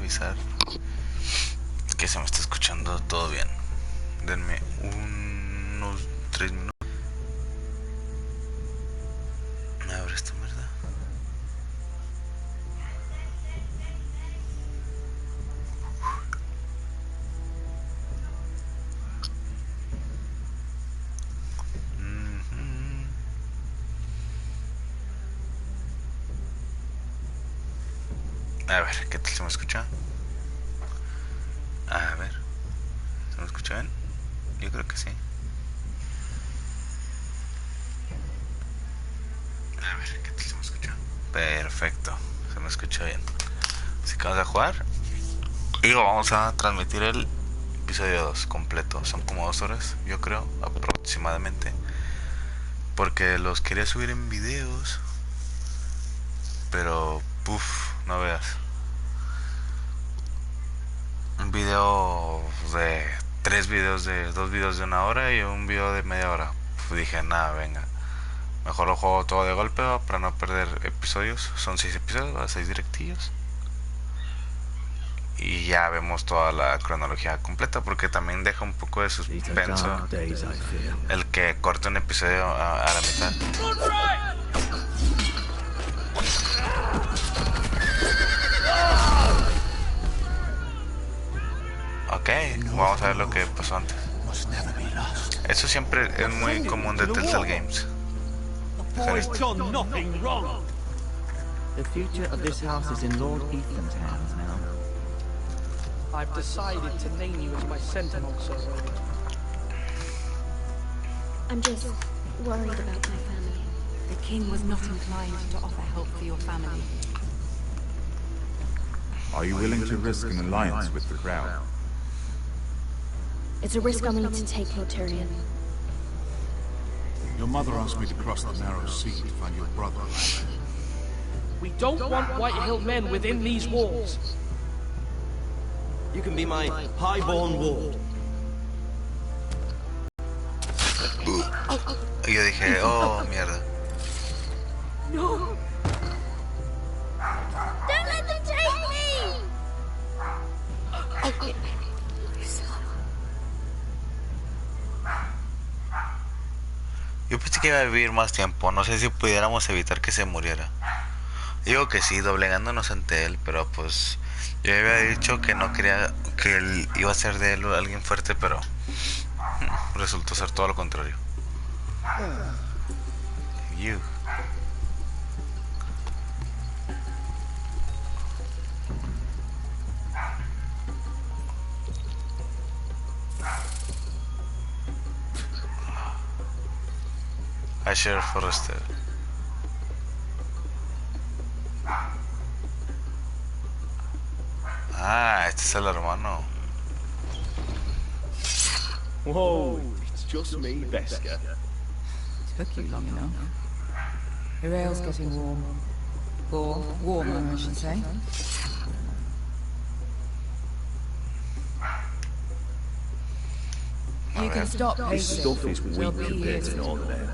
revisar que se me está escuchando todo bien. Denme unos 3 minutos. Me abre esta mierda. A ver, ¿qué tal se me escucha? A ver, ¿se me escucha bien? Yo creo que sí. A ver, ¿qué tal se me escucha? Perfecto, se me escucha bien. Así que vamos a jugar. Y vamos a transmitir el episodio 2 completo. Son como 2 horas, yo creo, aproximadamente. Porque los quería subir en videos. Pero, no veas. Un video de 3 videos de 2 videos de 1 hora y un video de media hora. Dije, nada, venga. Mejor lo juego todo de golpe para no perder episodios. Son 6 episodios, 6 directillos. Y ya vemos toda la cronología completa, porque también deja un poco de suspenso el que corte un episodio a la mitad. Ok, vamos a ver lo que pasó antes. Eso siempre es muy común de Telltale Games. The future of this house is in Lord Ethan's hands now. I've decided to name you as my sentinel, sir. I'm just worried about my family. The king was not inclined to offer help for your family. Are you willing to risk an alliance with the Crown? It's a risk I'm willing to take, Lord Tyrion. Your mother asked me to cross the narrow sea to find your brother. We don't want Whitehill men within these walls. You can be my highborn ward. Y yo dije, oh, mierda. No! Don't let them take me! Okay. Yo pensé que iba a vivir más tiempo. No sé si pudiéramos evitar que se muriera. Digo que sí, doblegándonos ante él, pero pues yo había dicho que no quería que él iba a ser de él alguien fuerte, pero resultó ser todo lo contrario. You. Hacer Forrester. Ah, este es el hermano. Whoa, it's just me, Beska. Took you long enough. The rail's getting warm. Or warmer, I should say. You can stop pacing. This stuff is We'll weak be compared here to to Northern Air.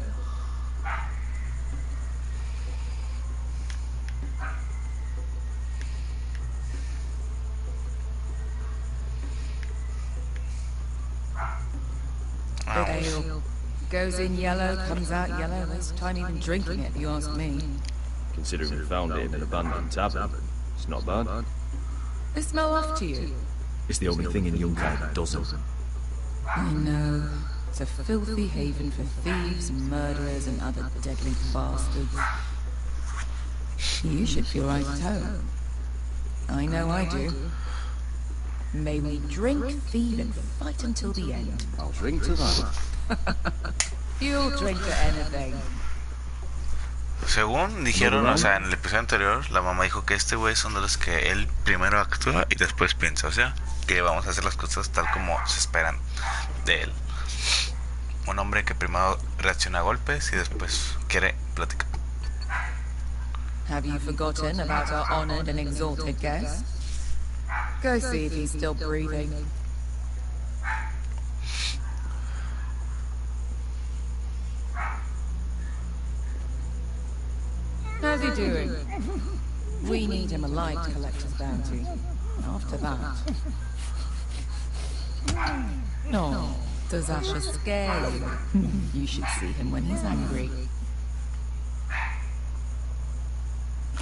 Ale goes in yellow, comes out yellow. Waste time even drinking it, if you ask me. Considering we found it in an abandoned tavern, it's not bad. They smell off to you. It's the only thing in Yunkai that doesn't. I know. It's a filthy haven for thieves, murderers, and other deadly bastards. You should feel right at home. I know I do. May we drink, thieve, and fight until the end. I'll drink to that. You'll drink to anything. Según dijeron, o sea, en el episodio anterior, la mamá dijo que este güey son de los que él primero actúa y después piensa, o sea, que vamos a hacer las cosas tal como se esperan de él. Un hombre que primero reacciona a golpes y después quiere platicar. Have you forgotten about our honored and exalted guest? Go see if he's still breathing. How's he doing? We need him alive to collect his bounty. After for that. No, does Asher scare you? You should see him when he's angry.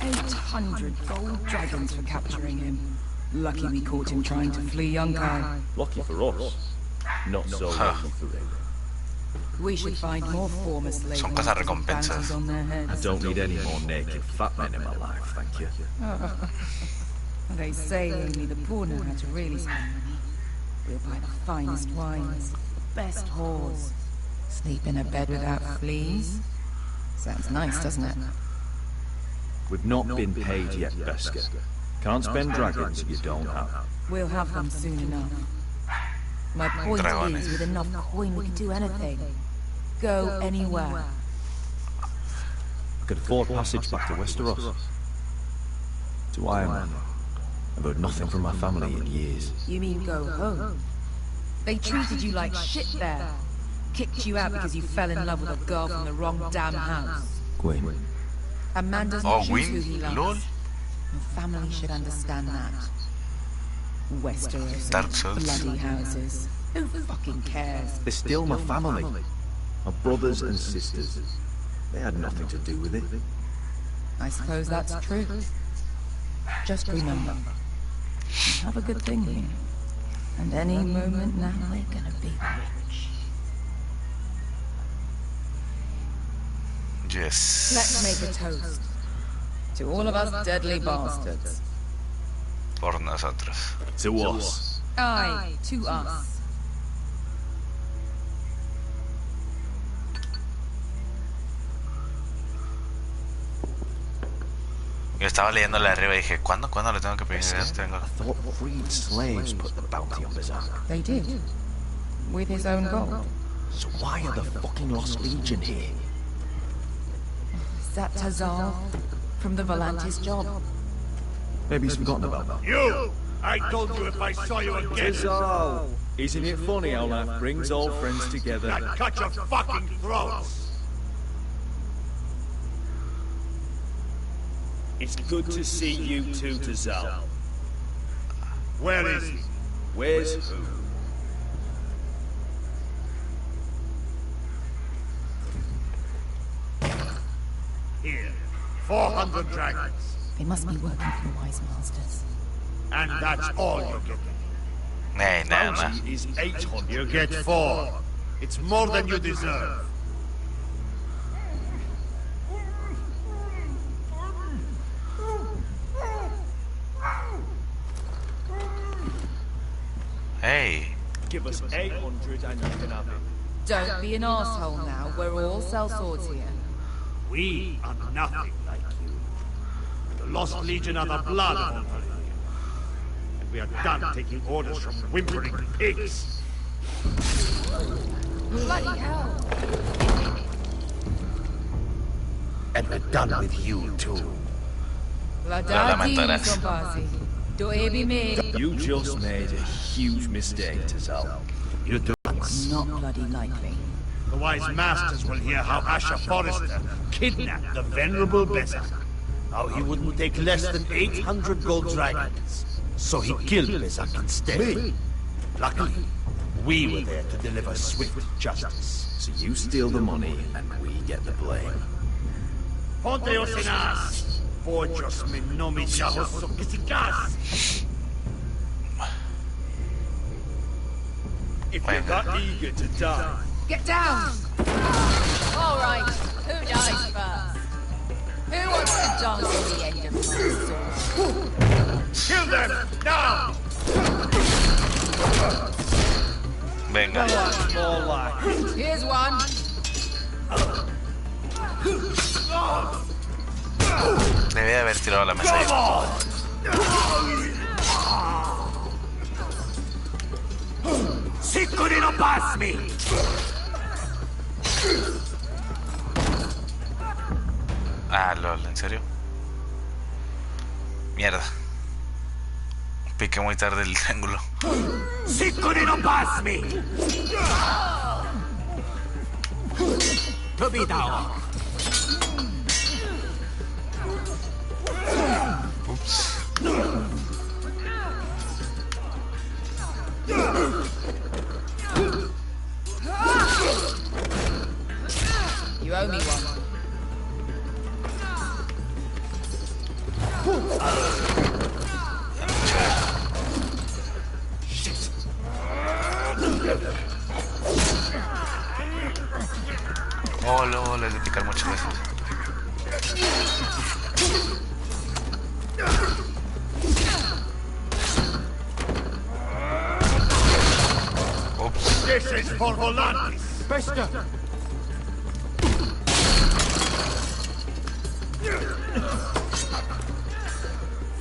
800 gold dragons for capturing him. Lucky we caught him trying to flee Yunkai. Lucky for us. Not so lucky for him. We should find more former slaves Son cazarrecompensas. on their heads. I don't need any more naked fat men in my life, thank you. They say only the poor know how to really spend money. We'll buy the finest wines, the best whores. Sleep in a bed without fleas. Sounds nice, doesn't it? We've not been paid yet, Beska. Can't spend dragons you don't have. We'll have them soon enough. My point is, with enough coin we can do anything. Go anywhere. I could afford passage back to Westeros. To Iron Man. I've heard nothing from my family in years. You mean go home? They treated you like shit there. Kicked you out because you fell in love with a girl from the wrong damn house. Gwyn. A man doesn't choose who he loves. Lol. Your family should understand that. Westeros, Dark Souls. bloody houses. Who fucking cares? They're still my family. My brothers and sisters. They had nothing to do with it. I suppose that's true. Just remember, we have a good thing here. And any moment now we're gonna be rich. Yes. Let's make a toast. To all of us deadly bastards. Por nosotros. To us. Aye, to us. Yo estaba leyéndole arriba y dije, ¿cuándo le tengo que pedir esto? I thought freed slaves put the bounty on Berserk. They did. With his own gold. So why are the fucking Lost Legion here? Is that Tazal? From the Volantis job? Maybe he's forgotten about that. You! I told you if I saw you again. Tazal! Isn't it funny how life brings old friends together? I'd cut your fucking throats! It's good to see you too, Tazal. Where is he? Where's who? Here. 400 dragons. They must be working for the Wise Masters. And that's all you're getting. Nee, nee, nee. Bounty is 800. You get 4. It's more than you deserve. Hey. Give us 800 and you can have it. Don't be an asshole now. We're all sellswords here. We are nothing like you. The Lost Legion are the blood of Ontario. And we are done taking orders from whimpering pigs. Bloody hell! And we're done with you too. La lamentarás. Zombasi. Doebi me. You just made a huge mistake, Tazal. You do. Not bloody likely. The Wise Masters will hear how Asher Forrester kidnapped the venerable Berserk. How he wouldn't take less than 800 gold dragons. So he killed Berserk instead. Luckily, we were there to deliver swift justice. So you steal the money and we get the blame. Ponteos en as! Forjos me nomi chahos sokisikas! If you're that eager to die, Get down! All right, who dies first? Who wants to dance at the end of my sword? Kill them! Now! Venga. more like Here's one. Debía haber tirado la mesa ahí. Sicuri no pass me! Ah, lol, ¿en serio? Mierda. Piqué muy tarde el triángulo. Sicuri no pass me! To be down. Ups. You owe me one. Oh, luego les de picar muchas veces. Oops. This is for Volantis. Bester!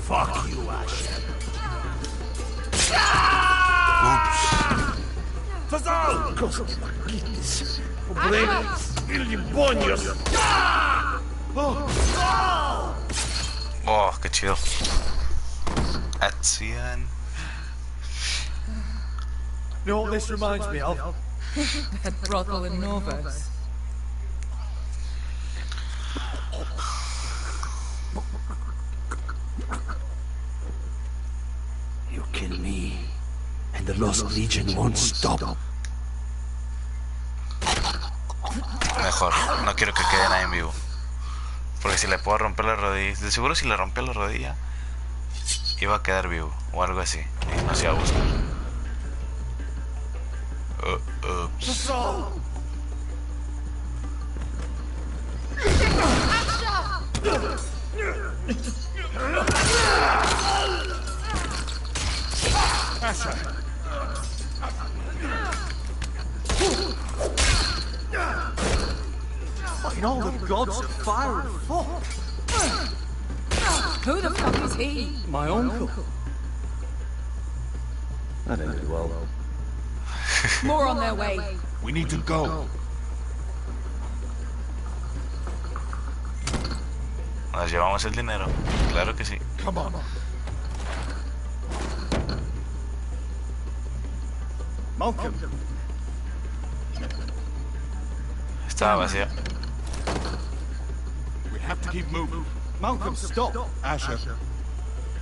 Fuck you, Asher. Oops. Cosas maquines. Obreros, ilibonios. Oh, qué chido. Acción. You know what this reminds me of? That brothel in Novos. You kill me, and the Lost Legion won't stop. Mejor, no quiero que quede nadie en vivo. Porque si le puedo romper la rodilla, de seguro si le rompía la rodilla, iba a quedar vivo o algo así. Y no se iba a buscar. Oops. Asher. In all the gods of fire and fog. Who the fuck is he? My uncle. That ended well. More on their way. We need to go. Nos llevamos el dinero, claro que sí. Come on. Malcolm. Estaba vacía. We have to keep moving. Malcolm, stop. Asher,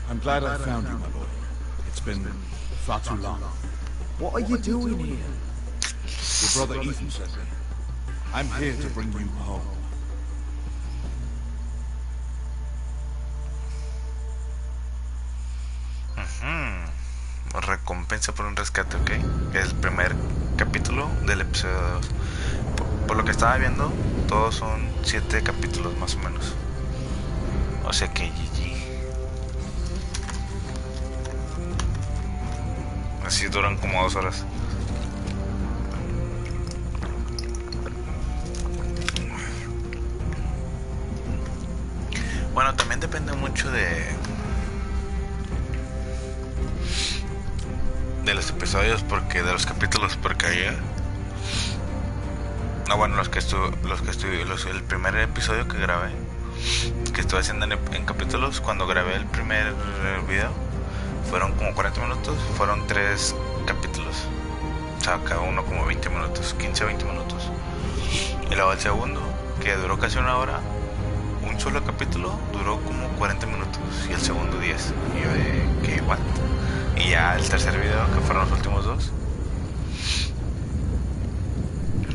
I'm glad I found you, my boy. It's been far too long. What are you doing here? Your brother Ethan sent me. I'm here to bring you home. Recompensa por un rescate, ¿ok? Es el primer capítulo del episodio 2. Por lo que estaba viendo, todos son 7 capítulos más o menos. O sea que GG. Así duran como 2 horas. Bueno, también depende mucho de los episodios, porque de los capítulos, porque ayer bueno, el primer episodio que grabé, que estuve haciendo en capítulos, cuando grabé el primer video fueron como 40 minutos, fueron 3 capítulos, o sea, cada uno como 20 minutos, 15 a 20 minutos. Y luego el segundo, que duró casi 1 hora, un solo capítulo duró como 40 minutos y el segundo 10. Y yo de ¿qué? ¿What? Y ya el tercer video, que fueron los últimos 2,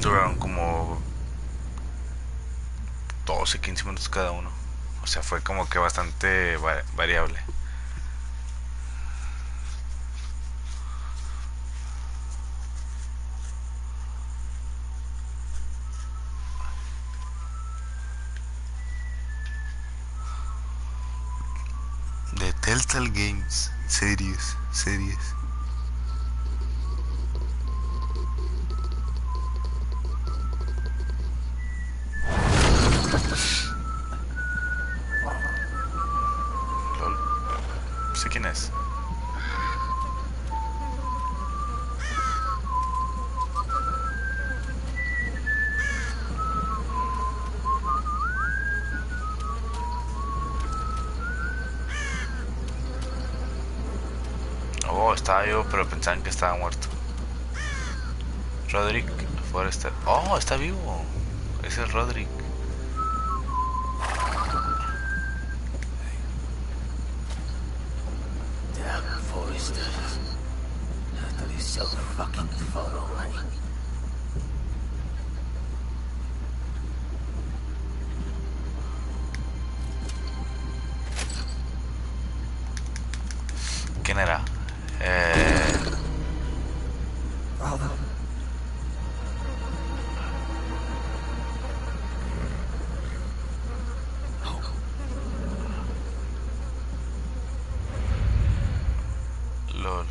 duraron como 12, 15 minutos cada uno. O sea, fue como que bastante variable. De Telltale Games, series. LOL. Sé quién es. Oh, estaba vivo, pero pensaban que estaba muerto. Roderick Forrester. Oh, está vivo. Ese es Roderick. Damn, Forrester. That is so fucking far away. ¿Quién era? Father. LOL.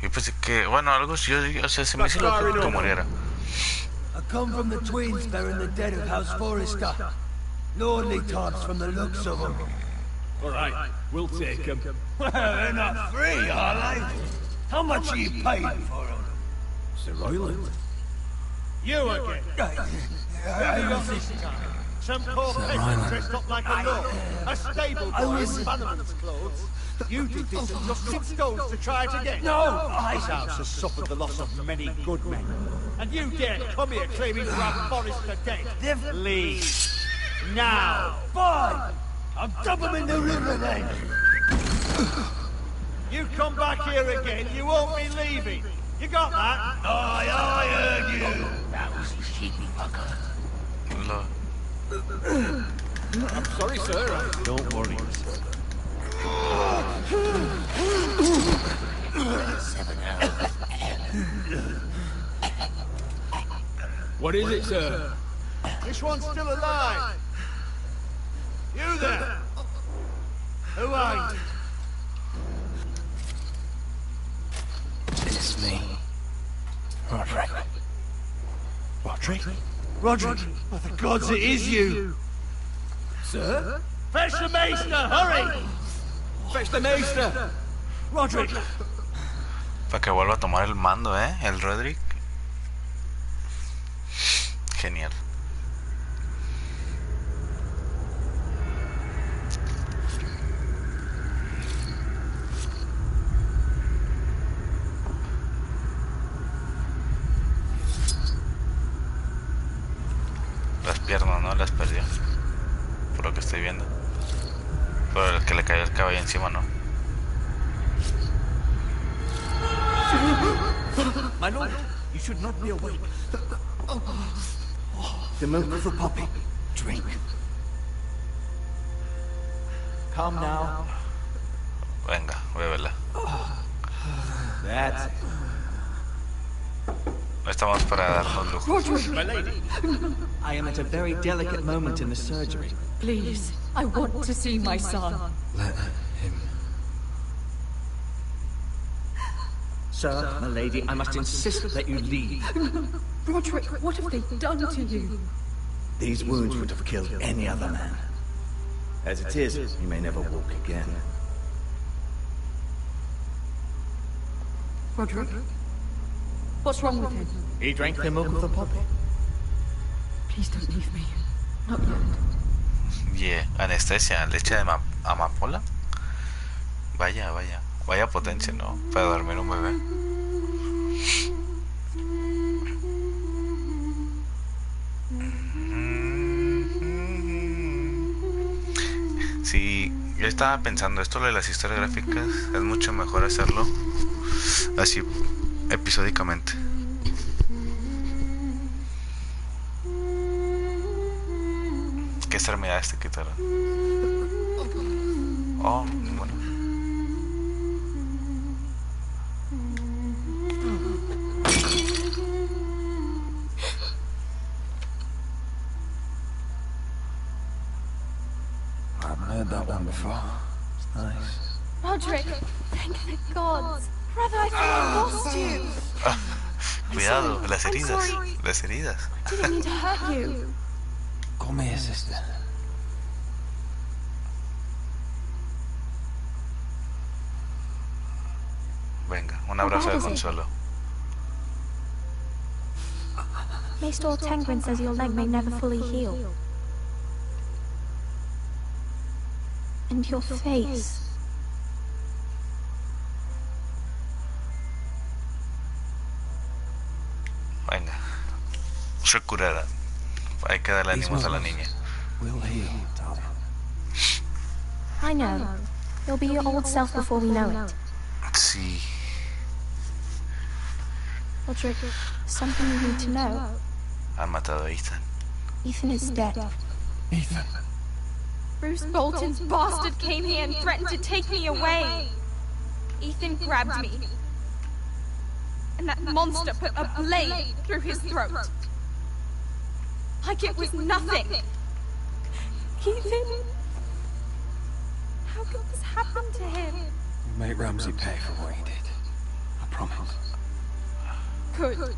Yo pensé que, bueno, algo, o sea, se me hizo lo que muriera. I come from the twins burying the dead of House Forrester. Lonely types from the looks of them. Alright, we'll take them. Well, they're not free, are they? How much are you paying for them? Sir Royland. You again? Have you got this time? Some poor peasant dressed up like a lord. A stable boy in Bannerman's clothes. You did this and just 6 stones to try it again. No! This house has suffered the loss of many good men. And you dare come here claiming to have Forrester dead. Leave. Now. Fine! I'll dump him in the river then. You come back here again, you won't be leaving. You got that? Aye, I heard you. That was the sheepy fucker. LOL. I'm sorry, sir. Don't worry, sir. 7 hours. What is it, sir? This one's still alive. You there? Who are you? It's me. Roderick. Roderick? Roderick? Oh, the gods, it is you! Sir? Fetch the maester, hurry! Fetch the maester! Roderick! Para que vuelva a tomar el mando, el Roderick. Genial. Las piernas, ¿no? Las perdió. Por lo que estoy viendo. Por el que le cayó el caballo encima, ¿no? My lord, you should not be awake. The milk of the puppy. Drink. Come now. Venga, bébela. That's it. No estamos para darnos lujos. My lady. I am at a very delicate moment in the surgery. Please, I want to see my son. Let him. Sir, my lady, I must insist that you leave. Roderick, what have they done to you? These wounds would have killed any other man. As it is, he may never walk again. Roderick? What's wrong with him? He drank the milk of the puppy. Please don't leave me. Not yet. Yeah, anestesia, leche de amapola. Vaya, vaya. Vaya potencia, ¿no? Para dormir un bebé. Sí, yo estaba pensando, esto de las historias gráficas es mucho mejor hacerlo así episódicamente. ¿Qué extremidades te quitaron? Oh, bueno. Heard that one before. It's nice. Roderick, thank the gods. Brother, I thought I lost you. Cuidado, las I'm heridas. sorry. Las heridas. I didn't mean to hurt you. Come here, sister. Venga, un abrazo de consuelo. Maester Tengrin says your leg may never fully heal. And your face. Venga, se curará. Hay que darle ánimos a la niña. We'll heal, darling. I know. You'll be your old self before we know it. Sí. Roderick, something you need to know. Han matado a Ethan. Ethan is dead. Ethan. Bruce Bolton's bastard came here and threatened to take me away. Ethan grabbed me. And that monster put a blade through his throat. Like it was nothing. Ethan? How could this happen to him? We'll make Ramsey pay for what he did. I promise. Good.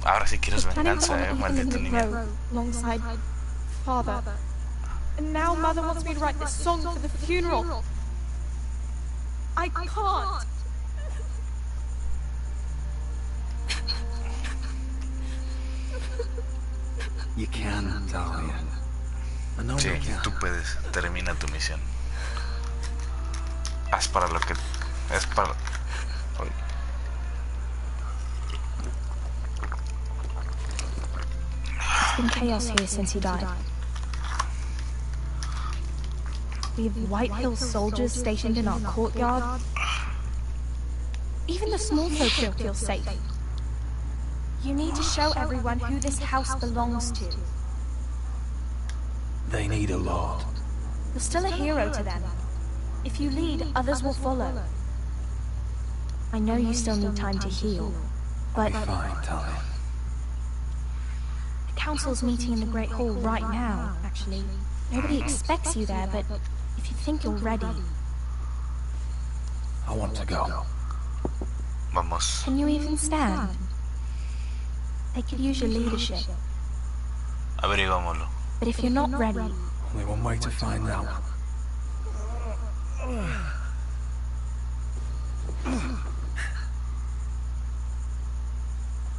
Ahora sí quieres venganza, Ethan maldito in the niño. row alongside Father. And now Mother wants me to write this song for the funeral. I can't. You can, Talia. I know Sí, you can. tú puedes. Termina tu misión. Haz para lo que... Es para... Uy. It's been chaos here since he died. We have White Hill soldiers stationed in our courtyard. Even the small folk don't feel safe. You need to show everyone who this house belongs to. They need a lord. You're still a hero to them. If you lead, others will follow. I know you still need time to heal, but Be fine, Talia. the council's meeting in the Great Hall right now, actually. Nobody expects you there, but if you think you're ready... I want to go. Vamos. Can you even stand? They could use your leadership. Averiguámoslo. But if you're not ready, Only one way to find out.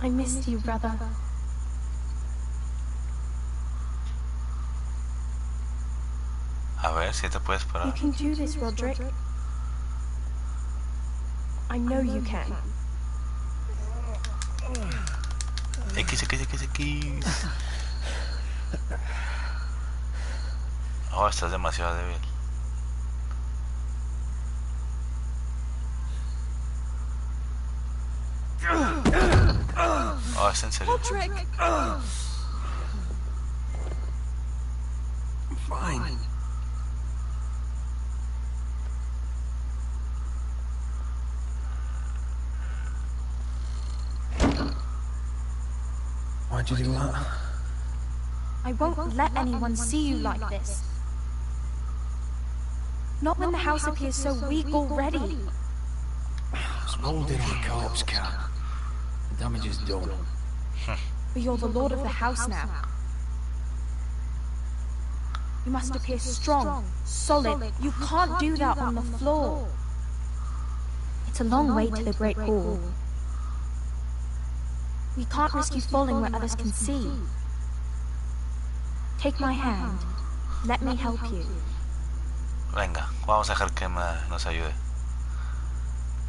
I missed you, brother. A ver si te puedes You parar. can do this, Roderick. I know you can. X. Oh, estás demasiado débil. Oh, ¿es en serio? Roderick! I'm fine. Why'd you do that? I won't let anyone see you like this. Not when the house appears so weak already. It's rolled in on a corpse can. The damage is done. But you're the lord of the house now. You must appear strong, solid. You can't do that on the floor. It's a long way to the Great Hall. We can't risk you falling where others can see. Take my hand. Let me help you. Venga, vamos a dejar que nos ayude.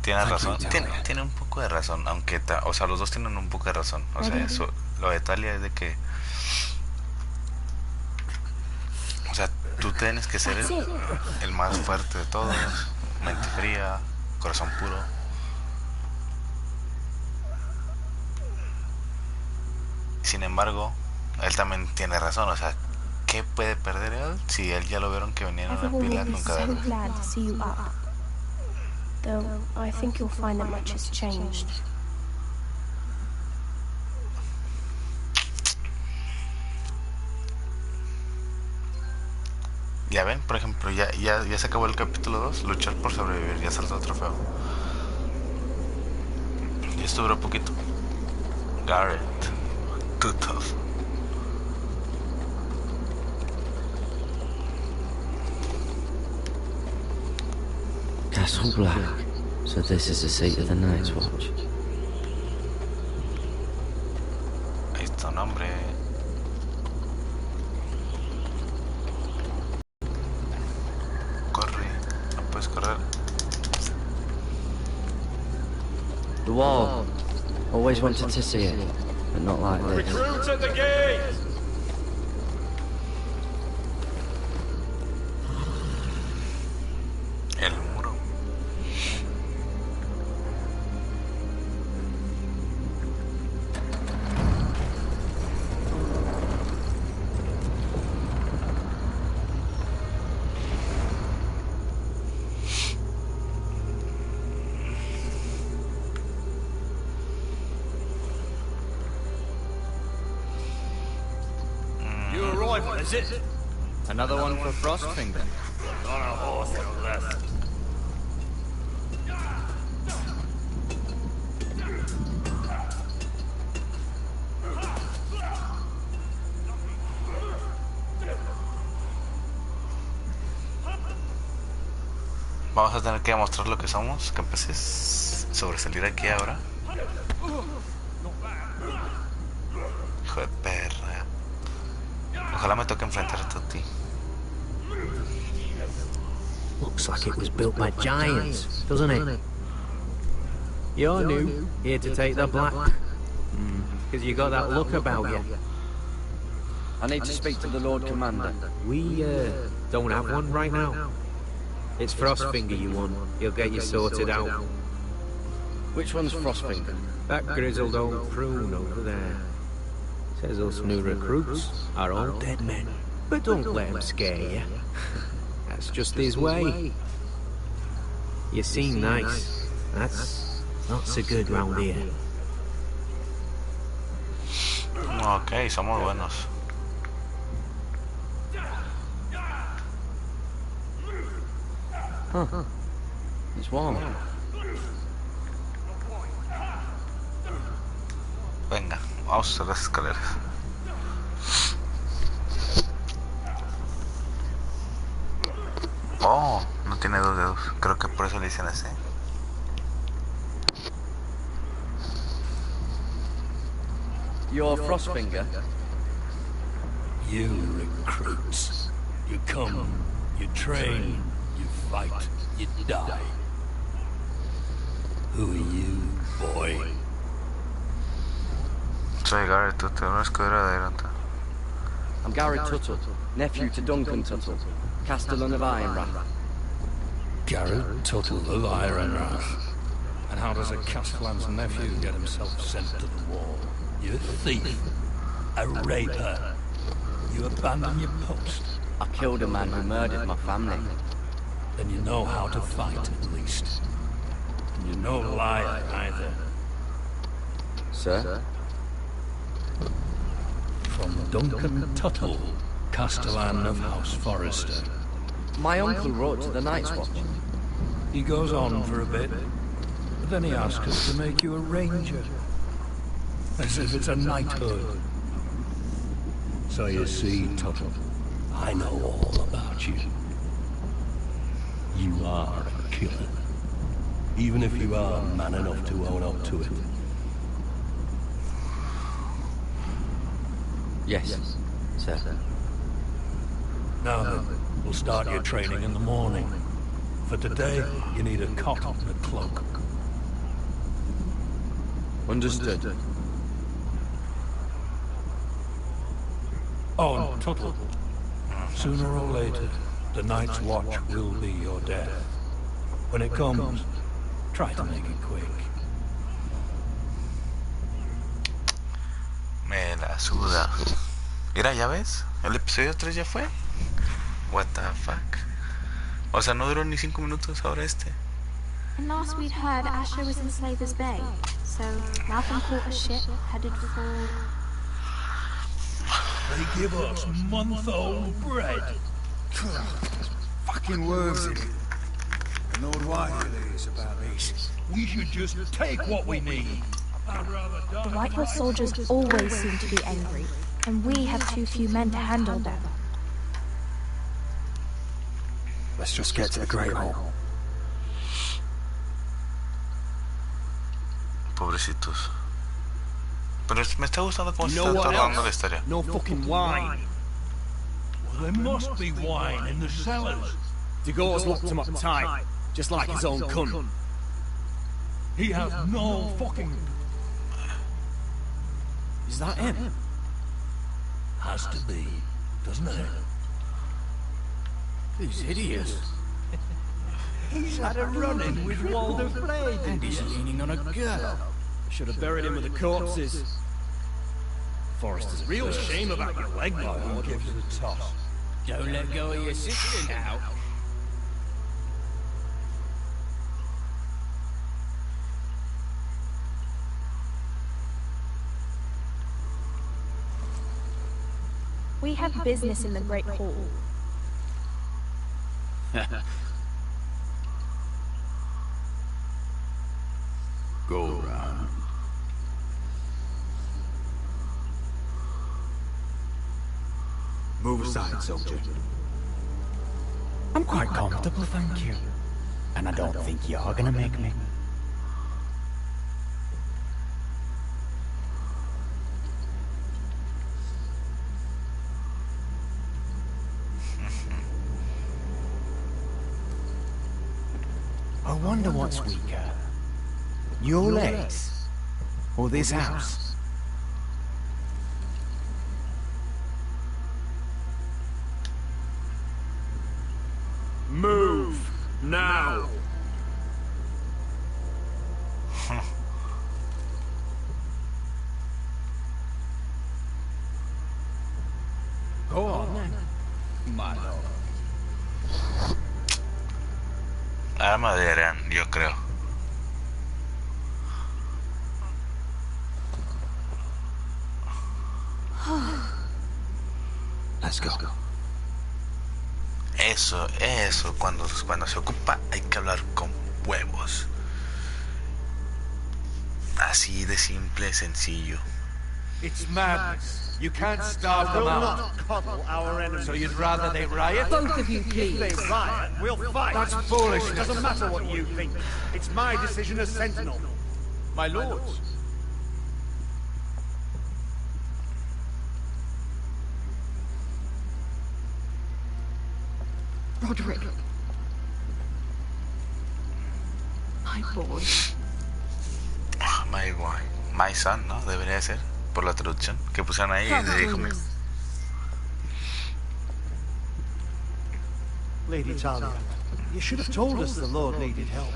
Tiene razón, tiene un poco de razón, aunque, o sea, los dos tienen un poco de razón. O sea, eso, lo de Talia es de que, o sea, tú tienes que ser el más fuerte de todos, mente fría, corazón puro. Sin embargo, él también tiene razón, o sea, ¿qué puede perder él si él ya lo vieron que venía en una Everyone pila will be con so cadáveres? glad to see you up. Though I think you'll find that much has changed. Ya ven, por ejemplo, ya se acabó el capítulo 2, luchar por sobrevivir, ya saltó el trofeo. Y esto duró poquito. Garrett, too tough. Castle Black. So this is the seat of the Night's Watch. Ahí está un hombre. Corre, no puedes correr. The wall. Always wanted to see it, but not like this. Recruits at the gate! El muro. What is it? Another one for Frostfinger. On a horse or less. Vamos a tener que demostrar lo que somos, capaces de sobresalir aquí ahora. Hijo de perra. Ojalá me toque enfrentarte a ti. Looks like it was built by giants, doesn't it? You're new, here to take the black. Because you got that look about you. I need to speak to the Lord Commander. We, don't have one right now. It's Frostfinger you want. He'll get you sorted out. Which one's Frostfinger? That grizzled old prune over there. Says us new recruits are all dead men. But don't let him scare you. That's just his way. You seem nice. That's not so good round here. Ok, somos buenos. Huh. It's warm. Venga, vamos a hacer las escaleras. Oh, no tiene dos dedos. Creo que por eso le dicen así. You're Frostfinger? You recruits. You come, you train, you fight, you die. Who are you, boy? Soy Gary Tuttle, una escudera de Iranta. I'm Gary Tuttle, nephew to Duncan Tuttle, Castellan of Ironrath. Gary Tuttle of Ironrath. And how does a Castellan's nephew get himself sent to the wall? You're a thief, a raper. You abandon your post. I killed a man who murdered my family. Then you know how to fight, at least. And you're no liar, either. Sir? From Duncan Tuttle, Castellan of House Forrester. My uncle wrote to the Night's Watch. He goes on for a bit, but then he asks us to make you a ranger. As if it's a knighthood. So you see, Tuttle, I know all about you. You are a killer. Even if you are man enough to own up to it. Yes, sir. Now then, we'll start your training in the morning. For today, you need a cot and a cloak. Understood. Oh, and Tuttle. Sooner or later, the Night's Watch will be your death. When it comes, try to make it quick. Me la suda. Mira, ya ves, el episodio 3 ya fue. What the fuck. O sea, no duró ni 5 minutos ahora este. And last we'd heard Asher was in Slaver's Bay, so Malcolm caught a ship headed for... They give us month-old bread. Fucking worms in it. The Lord Whitehill is about this. We should just take what we need. The Whitehill soldiers always seem to be angry, and we have too few men to handle them. Let's just get to the Great Hall. Pobrecitos. Pero me está gustando cómo se está tardando la historia. No fucking wine. Well, there must be wine in the cellars. Degau's locked him up tight, just like his own cunt. He has no fucking... Is that him? Has to be, doesn't it? He's hideous. He's had a run-in with Walder Blade. And he's leaning on a girl. Should have buried him with the corpses. Forrester's a real shame about your leg, my lord. Gives it a toss. Don't let go of your sister now. We We have business in the Great Hall. Go round. Move aside, soldier. I'm quite comfortable, thank you. And I don't think you're gonna make me. I wonder what's weaker. Your legs? Or this house? Move! Now! Go on then, my lord. Armadieran, yo creo. Let's go. Eso, cuando se ocupa hay que hablar con huevos. Así de simple, sencillo. It's madness. You can't starve them out. Not coddle our enemies. So you'd rather they riot? Both of you, please. If they riot, we'll fight. That's foolishness. Doesn't matter what you think. It's my decision as sentinel. My lords. Roderick. My boy. My son, ¿no? Debería ser, por la traducción que pusieron ahí de hijo mío. Lady Talia, you should have told us the Lord needed help.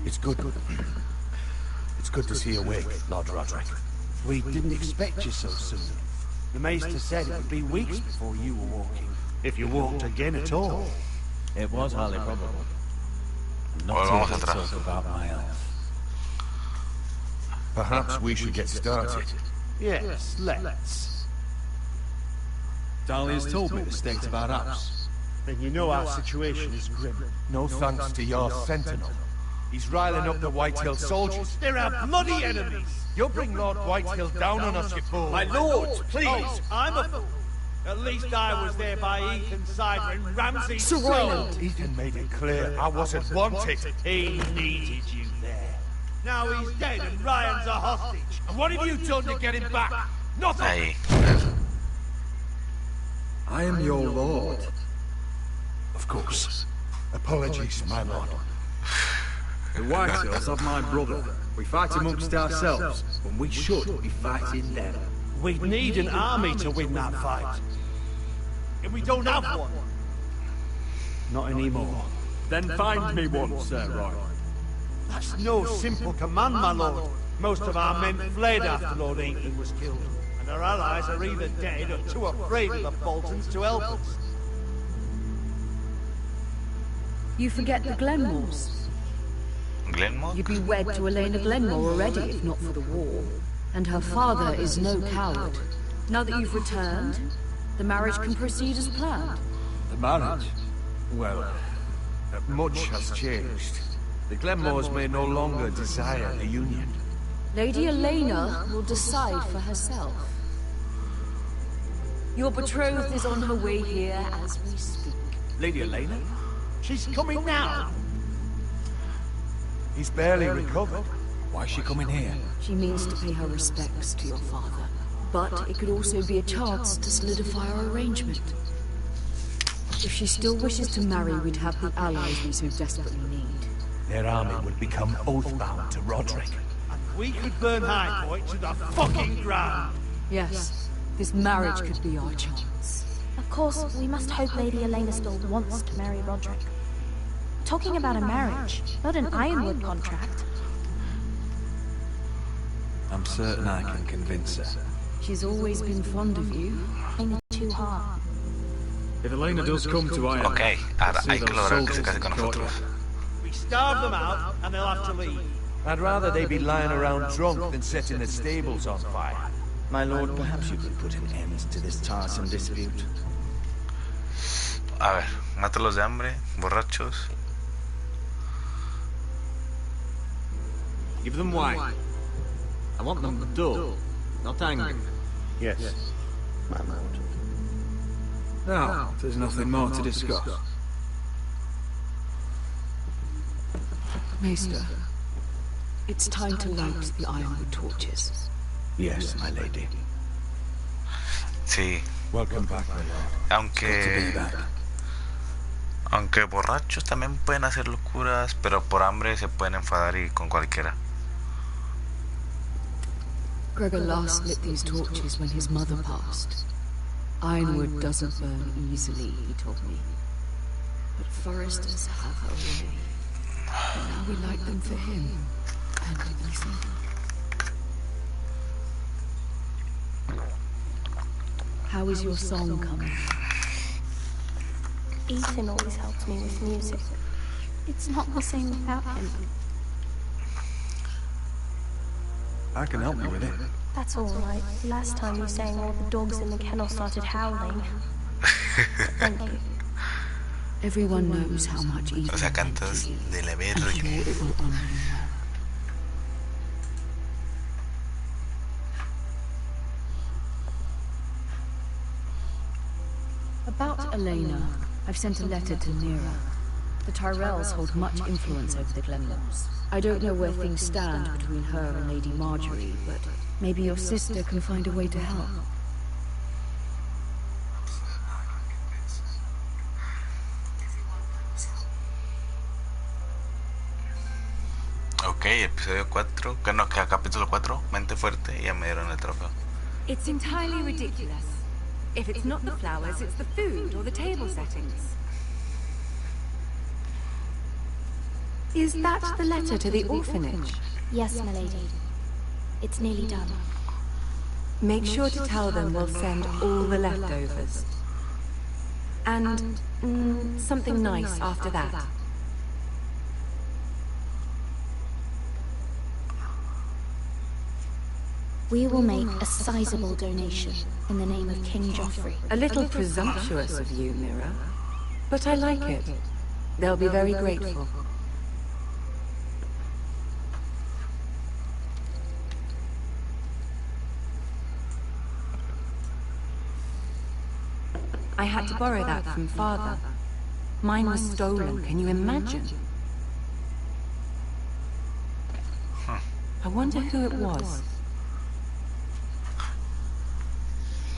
It's good. It's good to see you awake, Lord Roderick. We didn't expect you so soon. The Maester said it would be weeks before you were walking, if you walked again at all. It was highly probable. Not Volvamos to atrás. talk about my health. Perhaps we should get started. Yes, let's. Dahlia's told me the state of our house. Then you know our situation is grim. No thanks to your sentinel. He's riling up the Whitehill soldiers. They're our bloody enemies! You'll bring Lord Whitehill down on us, you fool. My lords, please! Oh, I'm a fool! At least I was there by Ethan's side when Ramsay Surrounded. Ethan made it clear I wasn't wanted. He needed you there. Now he's dead and Ryan's a hostage. And what have you done to get him back? Nothing! Ahí. I am your lord. Of course. Apologies, my lord. The Whitehills have my brother. We fight amongst ourselves, when we should be fighting them. We'd need an army to win that fight. And we don't have one. Not anymore. Then find me one, Sir Roy. That's no simple command, my lord. Most of our men fled after Lord Ethan was killed. And our allies are either dead or too afraid of the Boltons to help us. You forget the Glenmores. Glenmore? You'd be wed to Elena Glenmore already, if not for the war. And her father is no coward. Now that you've returned, the marriage can proceed as planned. The marriage? Well, much has changed. The Glenmores may no longer desire the union. Lady Elena will decide for herself. Your betrothed is on her way here as we speak. Lady Elena? She's coming now. He's barely recovered. Why is she coming here? She means to pay her respects to your father. But it could also be a chance to solidify our arrangement. If she still wishes to marry, we'd have the allies we so desperately need. Their army would become oath-bound to Roderick. And we could burn High Point to the fucking ground. Yes, this marriage could be our chance. Of course, we must hope Lady Elena still wants to marry Roderick. Talking about a marriage, not an ironwood contract. I'm certain I can convince her. She's always been fond of you. Ain't it too hard? If Elena does come to Ireland, Ok, ahora hay que lograr que se case con nosotros. We starve them out, and they'll have to leave. I'd rather they be lying around drunk than setting the stables on fire. My lord, perhaps you could put an end to this tiresome dispute. A ver, mátalos de hambre, borrachos. Give them wine. I want them dull, not angry. Yes, my lord. Now, there's nothing more to discuss. Maester, it's time to light the ironwood torches. Yes, my lady. Sí. Welcome back, my lord. Aunque borrachos también pueden hacer locuras, pero por hambre se pueden enfadar y con cualquiera. Gregor last lit these torches when his mother passed. Ironwood doesn't burn easily, he told me. But foresters have a way. And now we light them for him and Ethan. How is your song coming? Ethan always helps me with music. It's not the same without him. I can help you with it. That's all right. Last time you sang, all the dogs in the kennel started howling. Thank you. Everyone knows how much Ethan O sea, cantas de la verga. it will honor him well. About Elena, I've sent a letter to Nera. The Tyrells hold much influence over the Glenmores. I don't know where things stand between her and Lady Marjorie, but maybe your sister can find a way to help. Ok, episodio 4, que no, que capítulo 4, mente fuerte, y ya me dieron el trofeo. It's entirely ridiculous. If it's not the flowers, it's the food or the table settings. Is that the letter to the orphanage? Yes, my lady. It's nearly done. Make sure to tell them we'll send all the leftovers. And something nice after that. We will make a sizable donation in the name of King Joffrey. A little presumptuous of you, Mira. But I like it. They'll be very grateful. I had to borrow that from Father. Mine was stolen, can you imagine? I wonder who it was.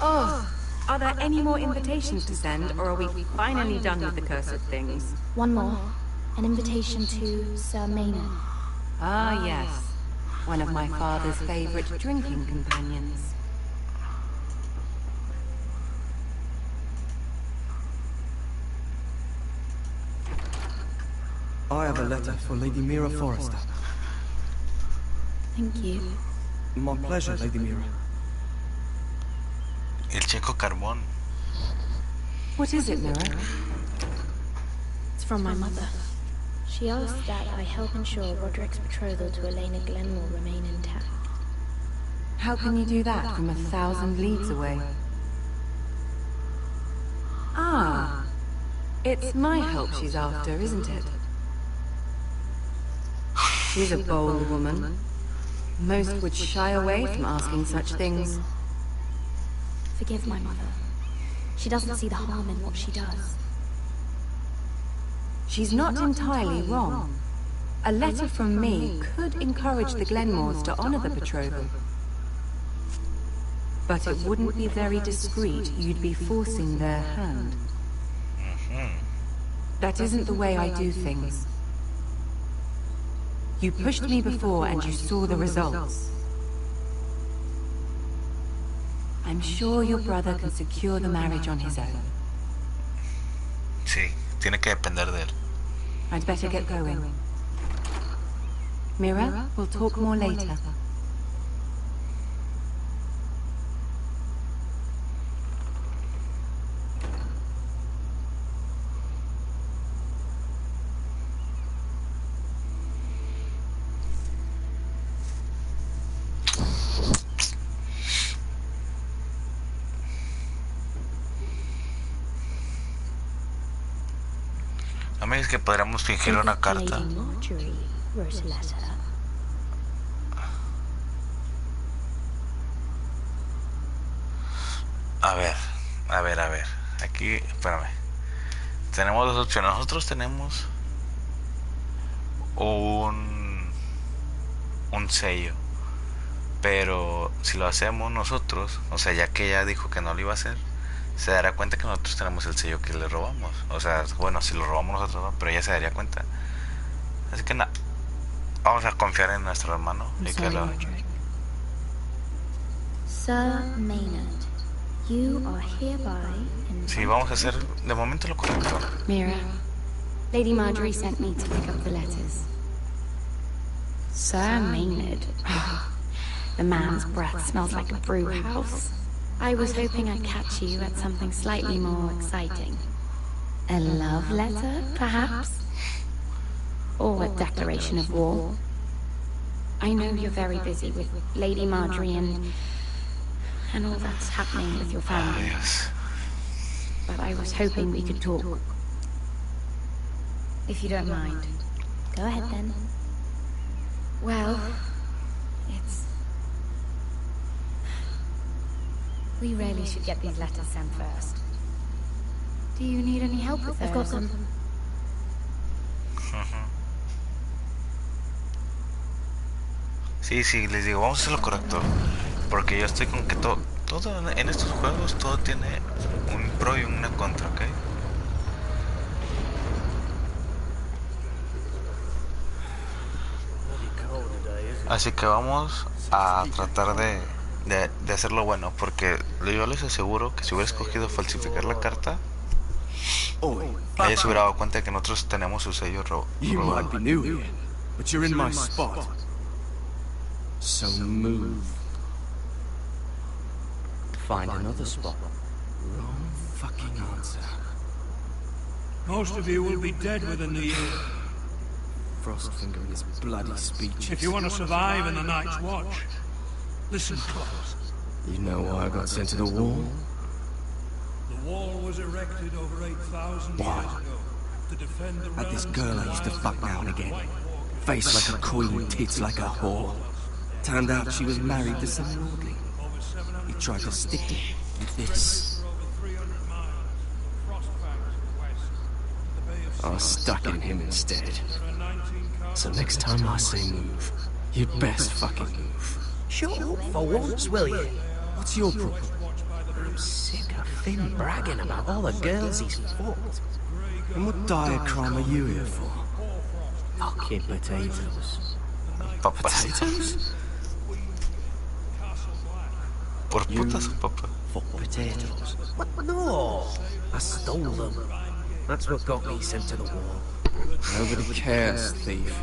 Oh, are there any more invitations to send, or are we finally done with the cursed things? One more. An invitation to Sir Maynard. Ah, yes. One of my father's favorite drinking companions. I have a letter for Lady Mira Forrester. Thank you. My pleasure, Lady Mira. El checo carbón. What is it, Mira? It's from my mother. She asked that I help ensure Roderick's betrothal to Elena Glenmore remain intact. How can you do that from 1,000 leagues away? Ah, it's my help she's after, isn't it? She's a bold woman. Most would shy away from asking such things. Forgive my mother. She doesn't see the harm in what she does. She's not entirely wrong. A letter from me could encourage the Glenmores to honor the betrothal. But it wouldn't be very discreet. You'd be forcing their hand. That isn't the way I do things. You pushed me before and you saw the results. I'm sure your brother can secure the marriage on his own. Sí, tiene que depender de él. I'd better get going. Mira, we'll talk more later. me dices que podríamos fingir una carta. Lady Marjorie wrote a letter. A ver. Aquí, espérame. Tenemos dos opciones. Nosotros tenemos un sello. Pero si lo hacemos nosotros, o sea, ya que ella dijo que no lo iba a hacer, se dará cuenta que nosotros tenemos el sello que le robamos. O sea, bueno, si lo robamos nosotros, ¿no? Pero ella se daría cuenta. Así que nada, vamos a confiar en nuestro hermano y que lo... Sir Maynard, you are hereby Sí, vamos a hacer de momento lo correcto. Mira, Lady Marjorie sent me to pick up the letters. Sir Maynard. The man's breath smells like a brew house. I was hoping I'd catch you at something slightly more exciting. A love letter, perhaps? Or a declaration of war? I know you're very busy with Lady Marjorie and all that's happening with your family. Yes. But I was hoping we could talk. If you don't mind. Go ahead then. Well, we really should get these letters sent first. Do you need any help with those? I've got some. Sí, les digo, vamos a hacer lo correcto. Porque yo estoy con que todo en estos juegos, todo tiene un pro y una contra, ¿ok? Así que vamos a tratar de hacerlo bueno, porque yo les aseguro que si hubiera escogido falsificar la carta, ella se hubiera dado cuenta de que nosotros tenemos su sello robado. You might be new here, but you're in my spot. So move. Find another spot. Wrong fucking answer. Most of you will be dead within the year. Frostfinger with his bloody speech. If you want to survive in the night's watch, listen close. You know why I got sent to the wall? The wall was erected over 8,000 years ago to defend the Had this realms girl I of used to life fuck now and again. White Walkers. Face like a queen, tits like a whore. Turned out she was married to some lordling. He tried to stick it with this. I stuck in him instead. So next time I say move, you'd best fucking move. Shut up for once, will you? What's your problem? I'm sick of Finn bragging about all the girls he's fucked. And what diacrime are you here for? Fucking potatoes. Potatoes? Por putas, papa. Fuck potatoes. What? No! I stole them. That's what got me sent to the wall. Nobody cares, thief.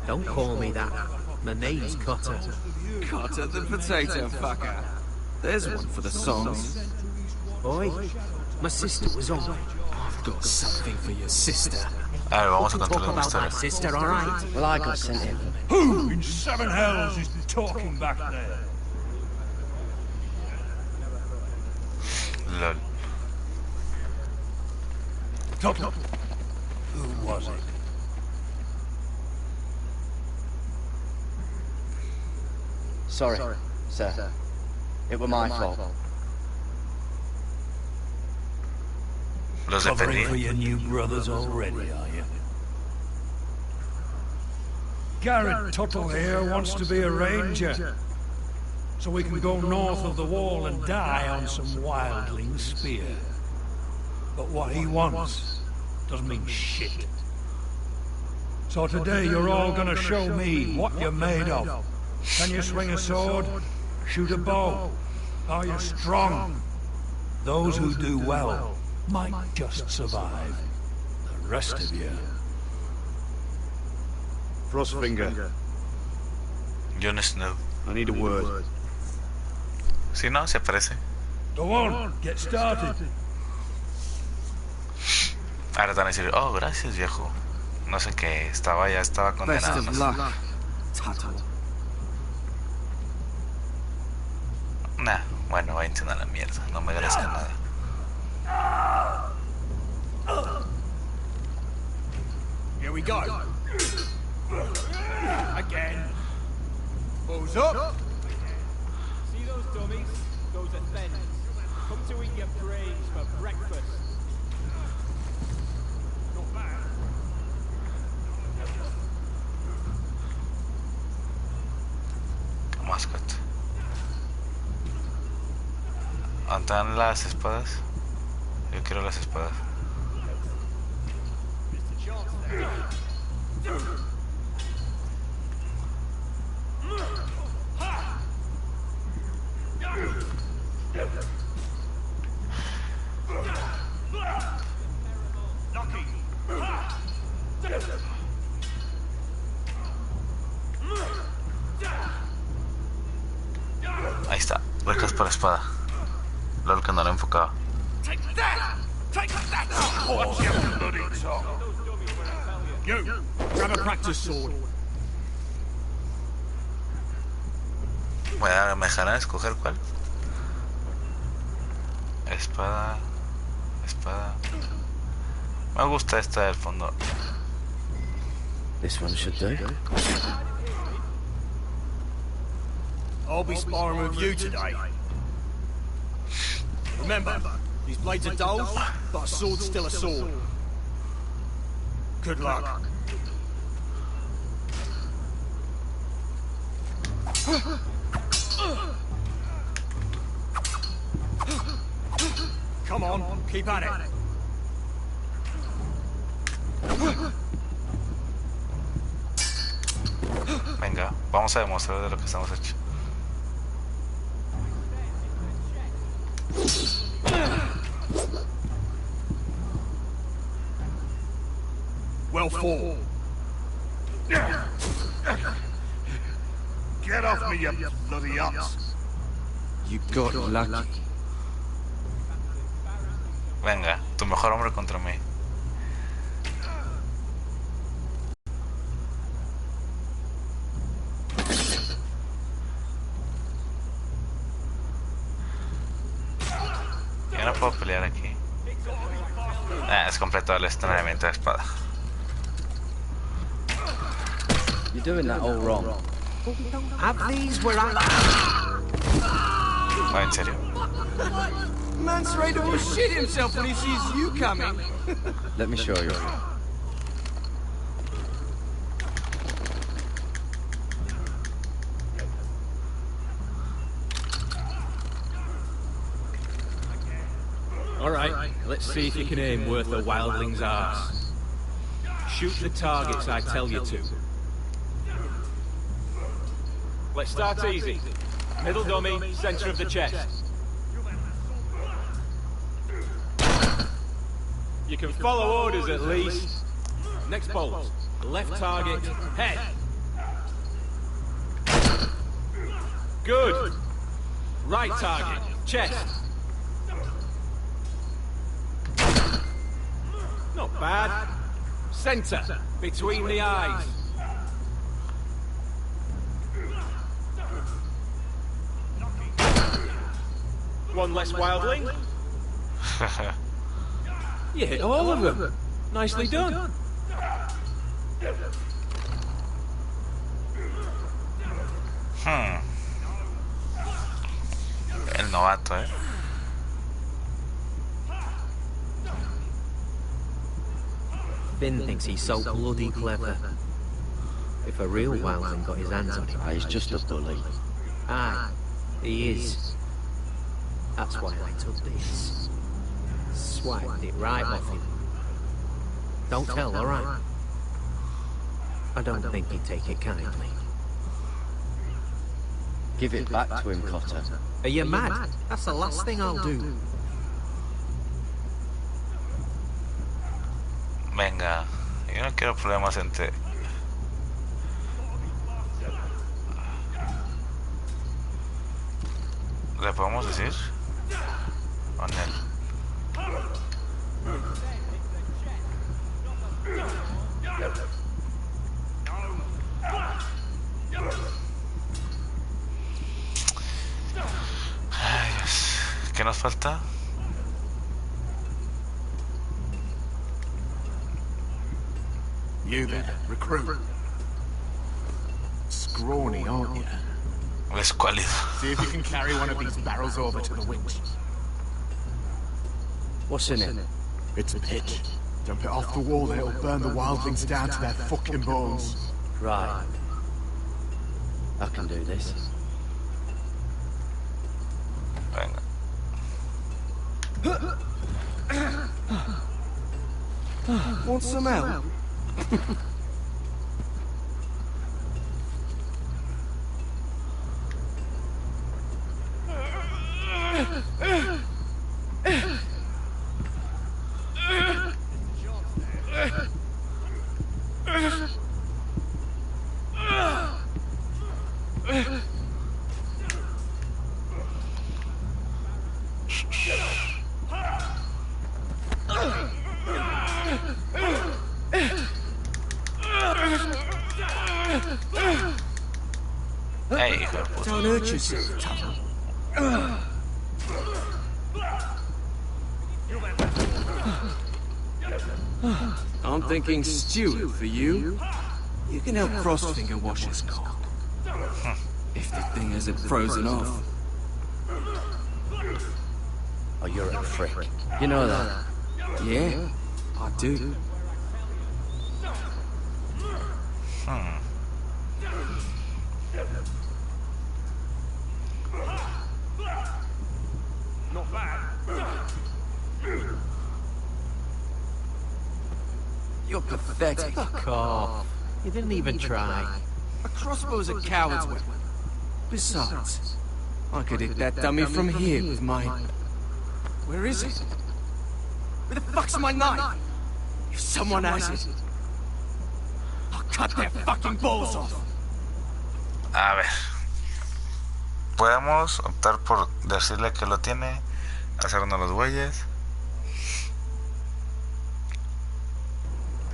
Don't call me that. My name's Cotter. Cotter the potato fucker. There's one for the songs. Boy, my sister was on. I've got something for your sister. A ver, vamos a Talk contarle una about my historia. sister, alright? Well, I got sent him. Who in seven hells is talking back there? Lol. Toto. Who was it? Sorry, sir. It were my fault. Los Covering for defendí. your new brothers already, are you? Garrett Tuttle here wants to be a ranger, so we can go north of the wall and die on some wildling spear. But what he wants doesn't mean shit. So today you're all gonna show me what you're made of. Can you swing a sword? Shoot a bow? Are you strong? Those who do well might just survive. The rest of you... Frostfinger, Jon Snow. I need a word. Si no, se aparece. Go on, get started. Ahora te van a decir, oh, gracias, viejo. No sé qué, ya estaba Best condenado. of No sé. luck, Tuttle. Nah, bueno, váyanse a la mierda. No me agradezcan nada. Here we go. Again. Balls up. See those dummies? Those are thens. Come to eat your brains for breakfast. Not bad. Mascot. ¿Dónde están las espadas? Yo quiero las espadas. Ahí está, huecas para espada. Lol, que no lo enfocaba. Take that! Take that! Watch your bloody tongue. You, grab a practice sword. ¿Me dejarán escoger cuál? Espada. Espada. Me gusta esta del fondo. This one should do. I'll be sparring with you today. Remember, these blades are dull, but a sword's still a sword. Good luck. Come on, keep at it. Venga, vamos a demostrar de lo que estamos hechos. Well fought. Get off me, you bloody ups. You got lucky. Venga, tu mejor hombre contra mí. Yo no puedo pelear aquí. Es completo el entrenamiento de espada. You're doing that all wrong. Have these where I... No, en serio. Man's ready to shit himself when he sees you coming. Let me show you. All right, let's see if you can aim worth a wildling's arse. Shoot the targets I tell you to. Let's start easy. Middle dummy, center of the chest. You can follow orders at least. Next bolt. Left target, head. Good. Right target, chest. Not bad. Center, between the eyes. One less wildling. You hit all of them. Nicely done. El novato, Finn thinks he's so bloody clever. If a real wildling got his hands on him... He's just a bully. Aye, he is. That's why I took this. Swiped it right off him. Don't tell, alright? I don't think he'd take it kindly. Give it back to him, Cotter. Are you mad? That's the last thing I'll do. Venga, yo no quiero problemas entre... ¿Le podemos decir? Con él. Ay, Dios. ¿Qué nos falta? You there, recruit. Scrawny, aren't you? Es cuálido. See if you can carry one of these barrels over to the winch. What's in it? It's pitch. Dump it off the wall, then it'll burn the wildlings down to their fucking bones. Right. I can do this. Venga. Want some help? Hey, hijo de puta. Don't hurt yourself, Tom. I'm thinking Stuart for you. You can help Frostfinger wash his cock. If the thing hasn't frozen off. Oh, you're a prick. You know that? Yeah, I do. Not bad. You're pathetic. Fuck off. You didn't even try. A crossbow's a coward's weapon. Besides, I could hit that dummy from here with my... Where is it? Where the fuck's my knife? If someone has it, I'll cut their fucking balls off. A ver. Podemos optar por decirle que lo tiene, hacernos los güeyes.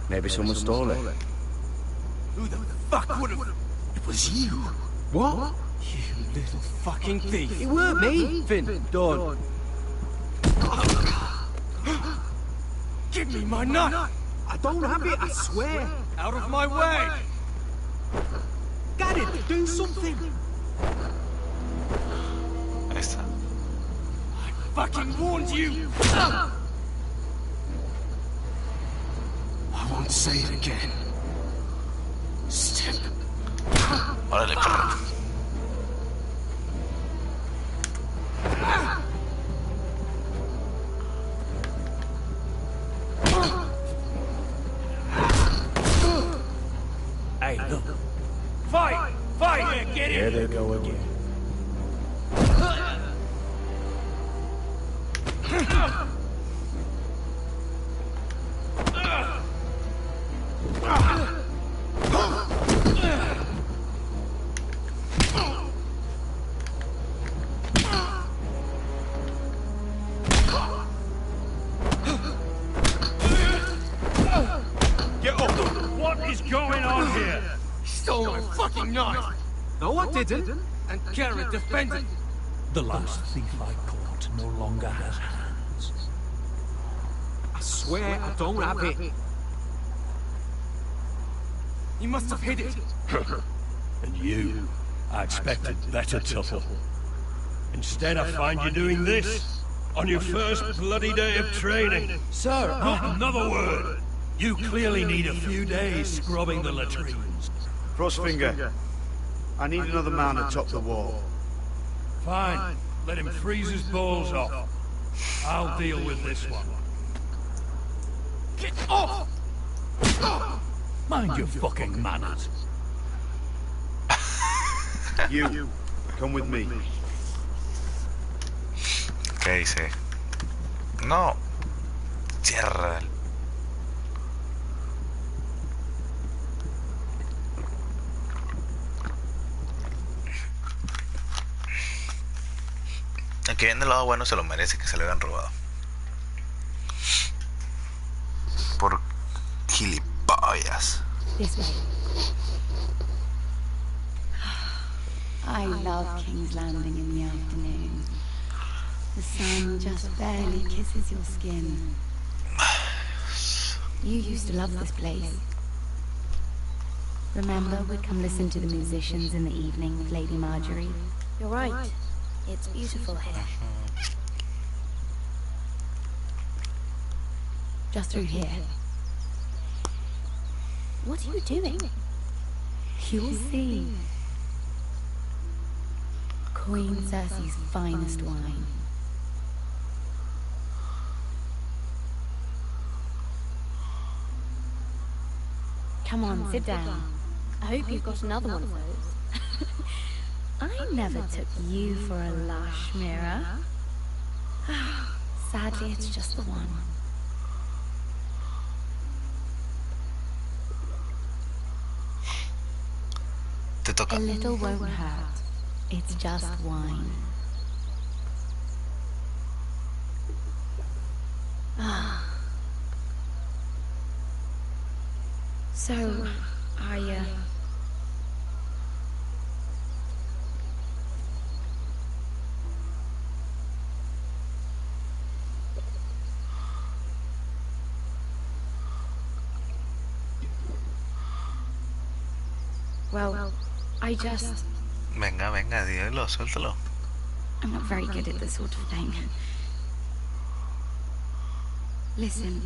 Maybe someone stole it. Who the fuck would have... It was you. What? You little fucking thief. It weren't me. Finn, don't. Give me my knife. I don't have it, I swear. Out of my way. Got it, do something. Ahí está. I fucking warned you. I won't say it again. Step. Órale, perro. Hey, look. Fight! Fight! Get There in! they go again. Get up! What is going on here? He stole my fucking knife. No, I didn't. And Garrett defended. The last thief I caught no longer has hands. I swear I don't have it. He must have hid it. And you, I expected better, Tuffle. Instead, I find you doing this on your first bloody day of training. Sir, Not another word. You clearly need a few days scrubbing the latrines. Frostfinger, I need another man atop the wall. Fine. Let him freeze his balls off. I'll deal with this one. get off! Mind your fucking manners. You, come with me. ¿Qué dice? No. Cierra. El que viene del lado bueno se lo merece que se lo hayan robado. Por gilipollas. This way. I love King's Landing in the afternoon. The sun just barely kisses your skin. You used to love this place. Remember, we'd come listen to the musicians in the evening with Lady Marjorie? You're right. It's beautiful here. Just through here. What are you doing? You'll see. Queen Cersei's finest wine. Come on, sit down. I hope you've got another one of those. I never took you for a lush, Mira. Sadly, it's just the one. Te toca. A little won't hurt. It's just wine. So, well, I just... Venga, venga, dígalo, suéltalo. I'm not very good at this sort of thing. Listen,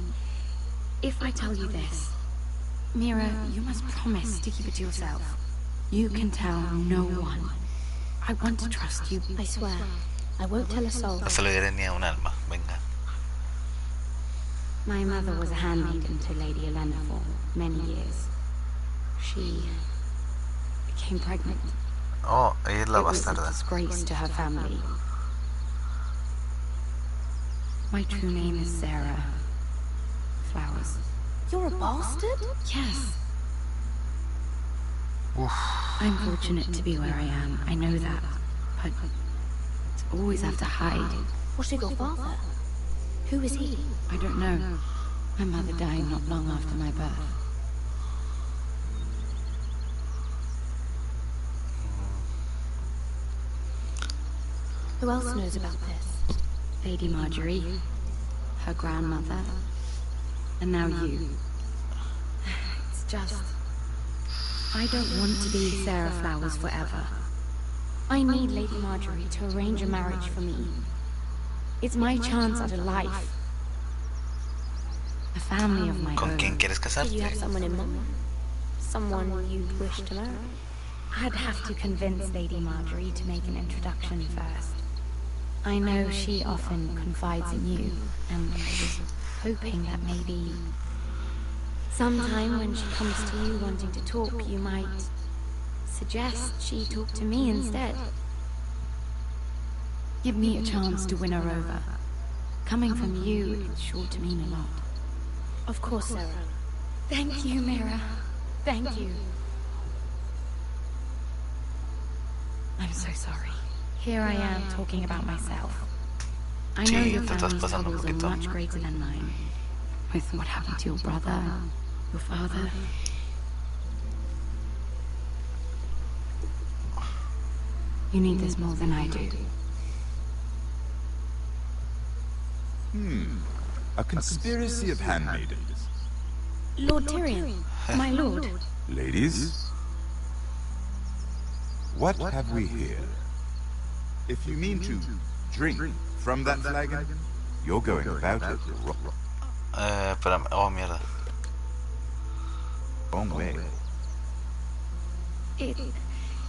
if I tell you this, Mira, you must promise to keep it to yourself. You can tell no one. I want to trust you. I swear, I won't tell a soul. No se lo diré ni a un alma, venga. My mother was a handmaiden to Lady Elena for many years. She became pregnant. Oh, ella es la It was a bastarda. disgrace to her family. My true name is Sarah Flowers. You're a bastard? Yes. Oof. I'm fortunate to be where I am. I know that. But to always have to hide. What of your father? Who is he? I don't know. My mother died not long after my birth. Who else knows about this? Lady Marjorie, her grandmother, and now you. It's just... I don't want to be Sarah Flowers forever. I need Lady Marjorie to arrange a marriage for me. It's my chance at a life. A family of my ¿Con own. quién quieres Do you have casarte? someone in mind? Someone you'd wish to marry? I'd have to convince Lady Marjorie to make an introduction first. I know she often confides in you, and I was hoping that maybe sometime when she comes to you wanting to talk, you might suggest she talk to me instead. Give me a chance to win her over. Coming from you, it's sure to mean a lot. Of course, Sarah. Thank you, Mira. Thank you. I'm so sorry. Here I am talking about myself. I know Sí, your te estás family's pasando un troubles are poquito. much greater than mine. With what happened to your brother, your father. You need this more than I do. A conspiracy of handmaidens. Lord Tyrion, my lord. Ladies? What have we here? If you mean to drink from that flagon, you're going about it Espérame, oh mierda. wrong way.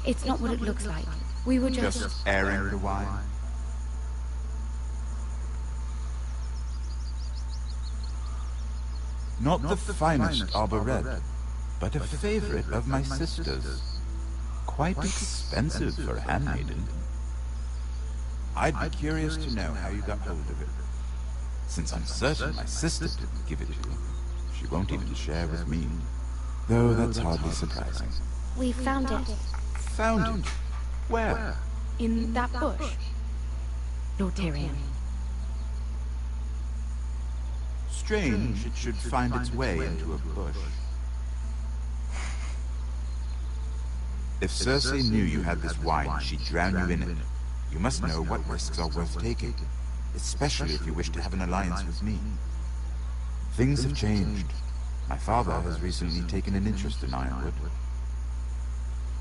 It's not what it looks like. We were Just airing the wine. Not the finest arbor red, but a favorite of my sister's. Quite expensive for a handmaiden. I'd be curious to know how you got hold of it, since I'm certain my sister didn't give it to you. She won't even share with me, though that's hardly surprising. We found it. Found it? Where? in that bush. Lord Tyrion. Strange it should find its way into a bush. If Cersei knew you had this wine, she'd drown you in it. You must know what risks are worth taking, especially if you wish to have an alliance with me. Things have changed. My father has recently taken an interest in Ironwood.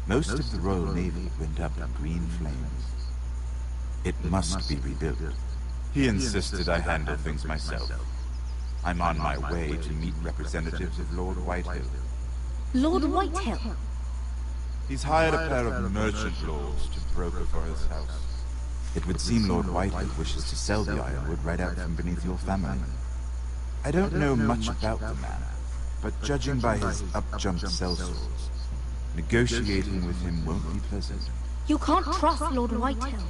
Most of the Royal Navy went up in green flames. It must be rebuilt. He insisted I handle things myself. I'm on my way to meet representatives of Lord Whitehill. Lord Whitehill? He's hired a pair of merchant lords to broker for his house. It would seem Lord Whitehill wishes to sell the ironwood right out from beneath your family. I don't know much about the man, but judging by his up-jumped sellswords, negotiating with him won't be pleasant. You can't trust Lord Whitehill.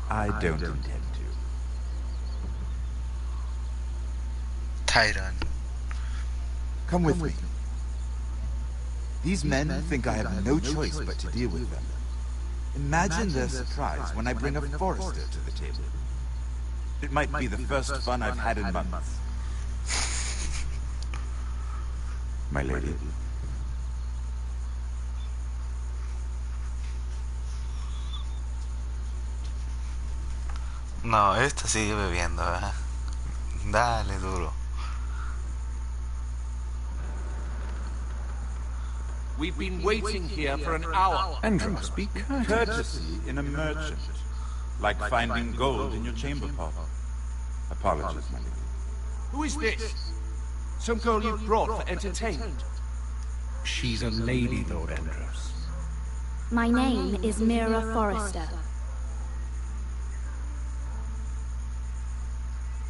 I don't intend to. Tyrant. Come with me. These men think I have no choice but to deal with them. Imagine their surprise when I bring a forester to the table. It might be the first fun I've had in months. My lady. No, esta sigue bebiendo, ¿verdad? Dale duro. We've been waiting here for an hour. Andros, be courteous. Courtesy in a merchant. Like finding gold in your chamber pot. Apologies, my lady. Who is this? Some girl you brought for entertainment? She's a lady, Lord Andros. My name is Mira Forrester.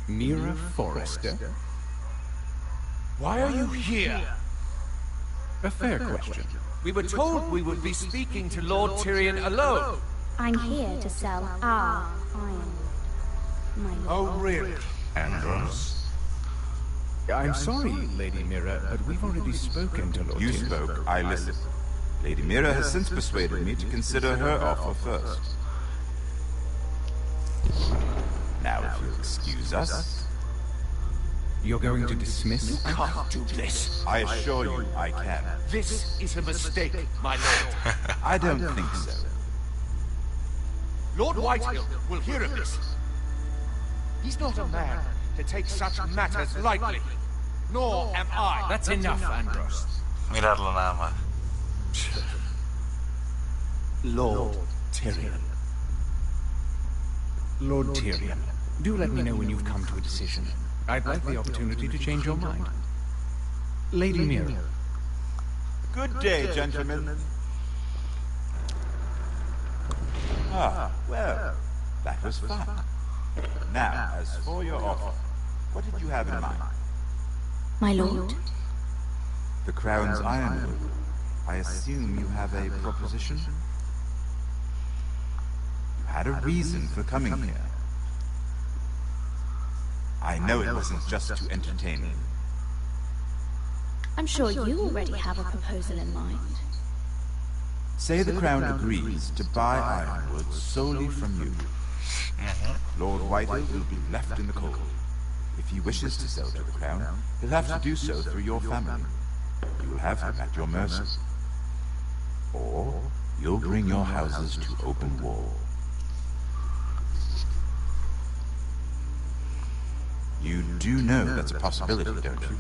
Mira Forrester? Why are you here? A fair question. We were told we would be speaking to Lord Tyrion alone. I'm here to sell our iron. My lord. Oh, really? Andros? I'm sorry, Lady Mira, but we've already spoken to Lord You Tyrion. spoke, I listened. Lady Mira has since persuaded me to consider her offer first. Now, if you'll excuse us... You're going to dismiss? You can't do this. I assure you, I can. This is a mistake, my lord. I don't think so. Lord Whitehill will hear of this. He's not a man to take such matters lightly. Nor am I. That's enough, Andros. Mirarlo nada más. Lord Tyrion. Lord Tyrion, do let me know when you've come to a decision. I'd like the opportunity to change your mind. Lady Mira. Good day, gentlemen. Ah, well, that was fun. Now, as for your offer, what did you have in mind? My lord? The Crown's ironwood. I assume you have a proposition? You had a reason for coming here. I know it wasn't just to entertain me. I'm sure you already have a proposal in mind. Say the Crown agrees to buy ironwood solely from you. Lord Whitehill will be left in the cold. If he wishes to sell to the Crown, he'll have to do so through your family. You will have him at your mercy. Or you'll bring your houses to open war. You do know that's a possibility, don't you?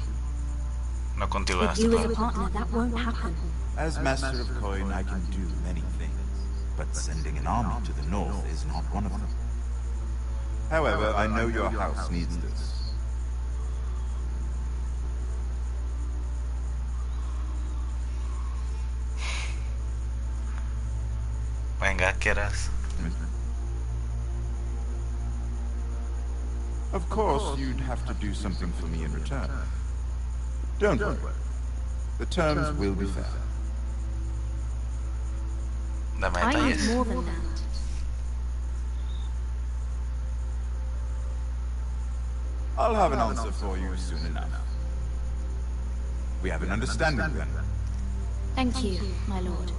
No contigo en With este you as a plan. partner, that won't happen. As Master of Coin, I can do many things, but sending an army to the north is not one of them. However, I know your house needs this. Venga, quieras. Of course, you'd have to do something for me in return. Don't worry. The terms will be fair. Dame I need detalles. more than that. I'll have an answer for you soon enough. We have an understanding then. Thank you, my lord.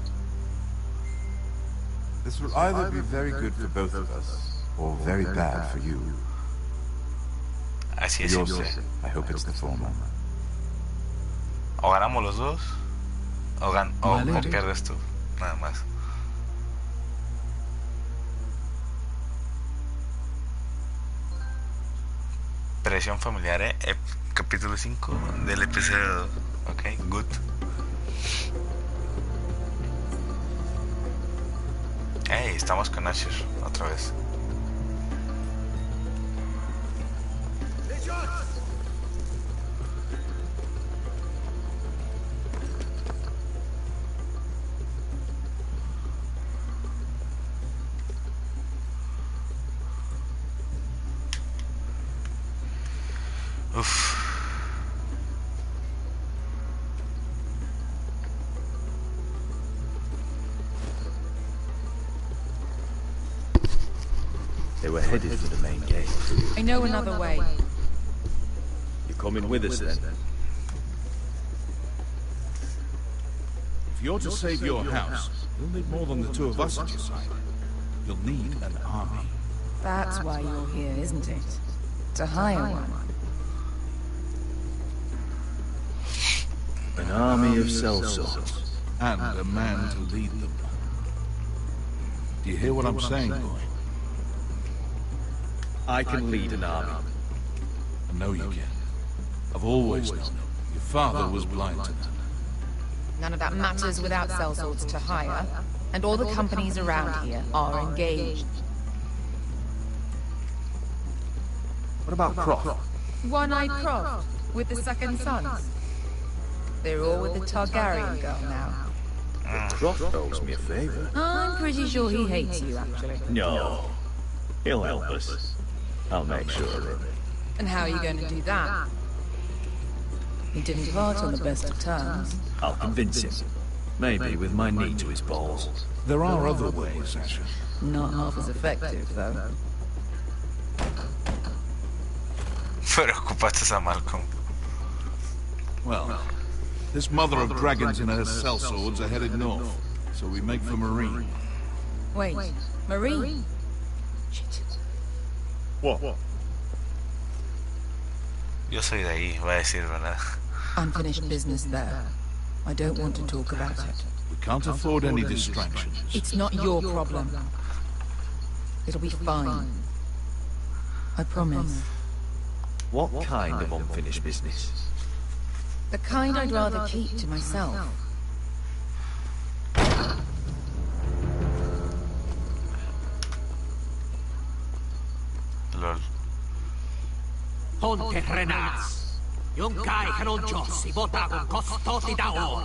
This will either be very good for both of us, or very bad for you. Así For es your siempre. sake, I hope it's the former. O ganamos los dos, o Vale. pierdes tú. Nada más. Presión familiar, capítulo 5 del episodio 2. Ok, good. Hey, estamos con Asher otra vez. Uf. They were headed for the main gate. I know another way. You're coming with us then? If you're to save your house, you'll need more than the two of us at your side. You'll need an army. That's why you're here, isn't it? To hire one. An army of sellswords. And a man to lead them. Do you hear what I'm saying, boy? I can lead an army. I know you can. I've always known it. Your father was blind to that. None of that matters without sellswords to hire, and all the companies around here are engaged. What about Croft? One-eyed Croft, with the second sons. They're all with the Targaryen girl now. Croft owes me a favor. I'm pretty sure he hates you, actually. No. He'll help us. I'll make sure of it. And how are you going to do that? He didn't part on the best of terms. I'll convince him. Maybe with my knee to his balls. There are other ways, Asher. Not half as effective, though. Preocupaste a Malcolm. Well, this mother of dragons and her sellswords are headed north, so we make for Marine. Wait, Marine? Shit. What? Yo soy de ahí, voy a decir verdad. Unfinished business there. I don't want to talk about it. We can't afford any distractions. It's not your problem. It'll be fine. I promise. What kind of unfinished business? The kind I'd rather keep to myself. Lol. Ponte renas. Yung kai kanonchos ibotagon kostoti daor.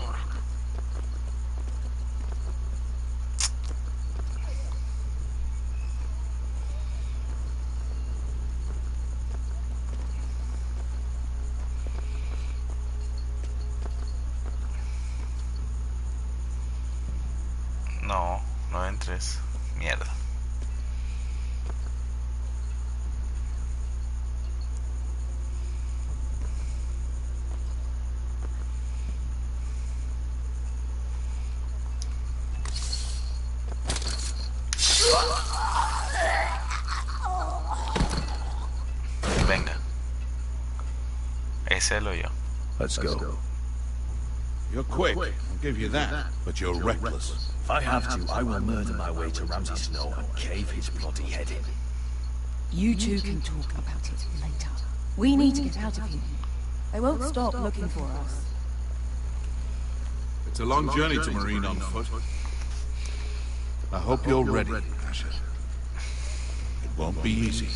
No, no entres. Mierda. Venga. Es él o yo. Let's go. You're quick, I'll give you that, but you're reckless. If I have to, I will murder my way to Ramsay Snow and cave his bloody head in. You two can talk about it later. We need to get out of here. They won't stop looking for us. It's a long journey to Marine on foot. I hope you're ready, Asher. It won't be easy.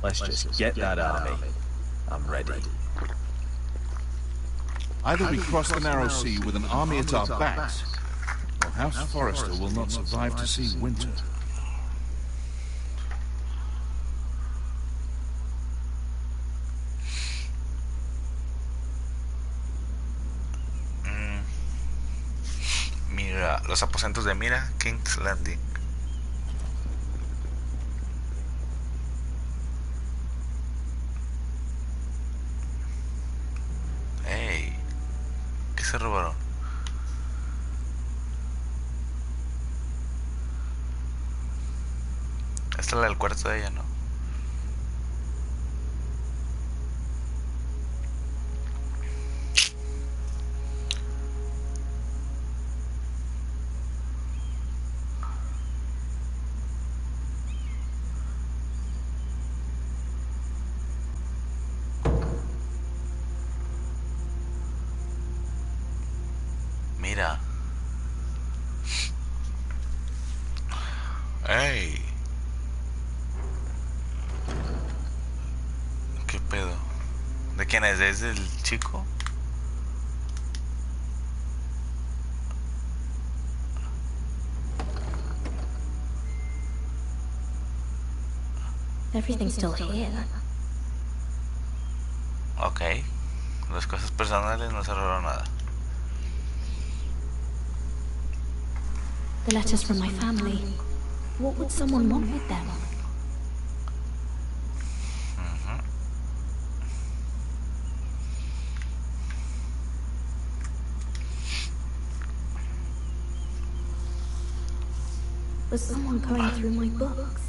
Let's just get that army. I'm ready. Either we cross the narrow sea with an army at our backs, or House Forrester will not survive to see winter. Mira, los aposentos de Mira, King's Landing. Hey, ¿qué se robaron? Esta es la del cuarto de ella, ¿no? Mira, ¡Ey! ¿Qué pedo? ¿De quién es? ¿Es del chico? Everything's still here. Ok. Las cosas personales no se robaron nada. The letters from my family. What would someone want with them? Was someone going through my books?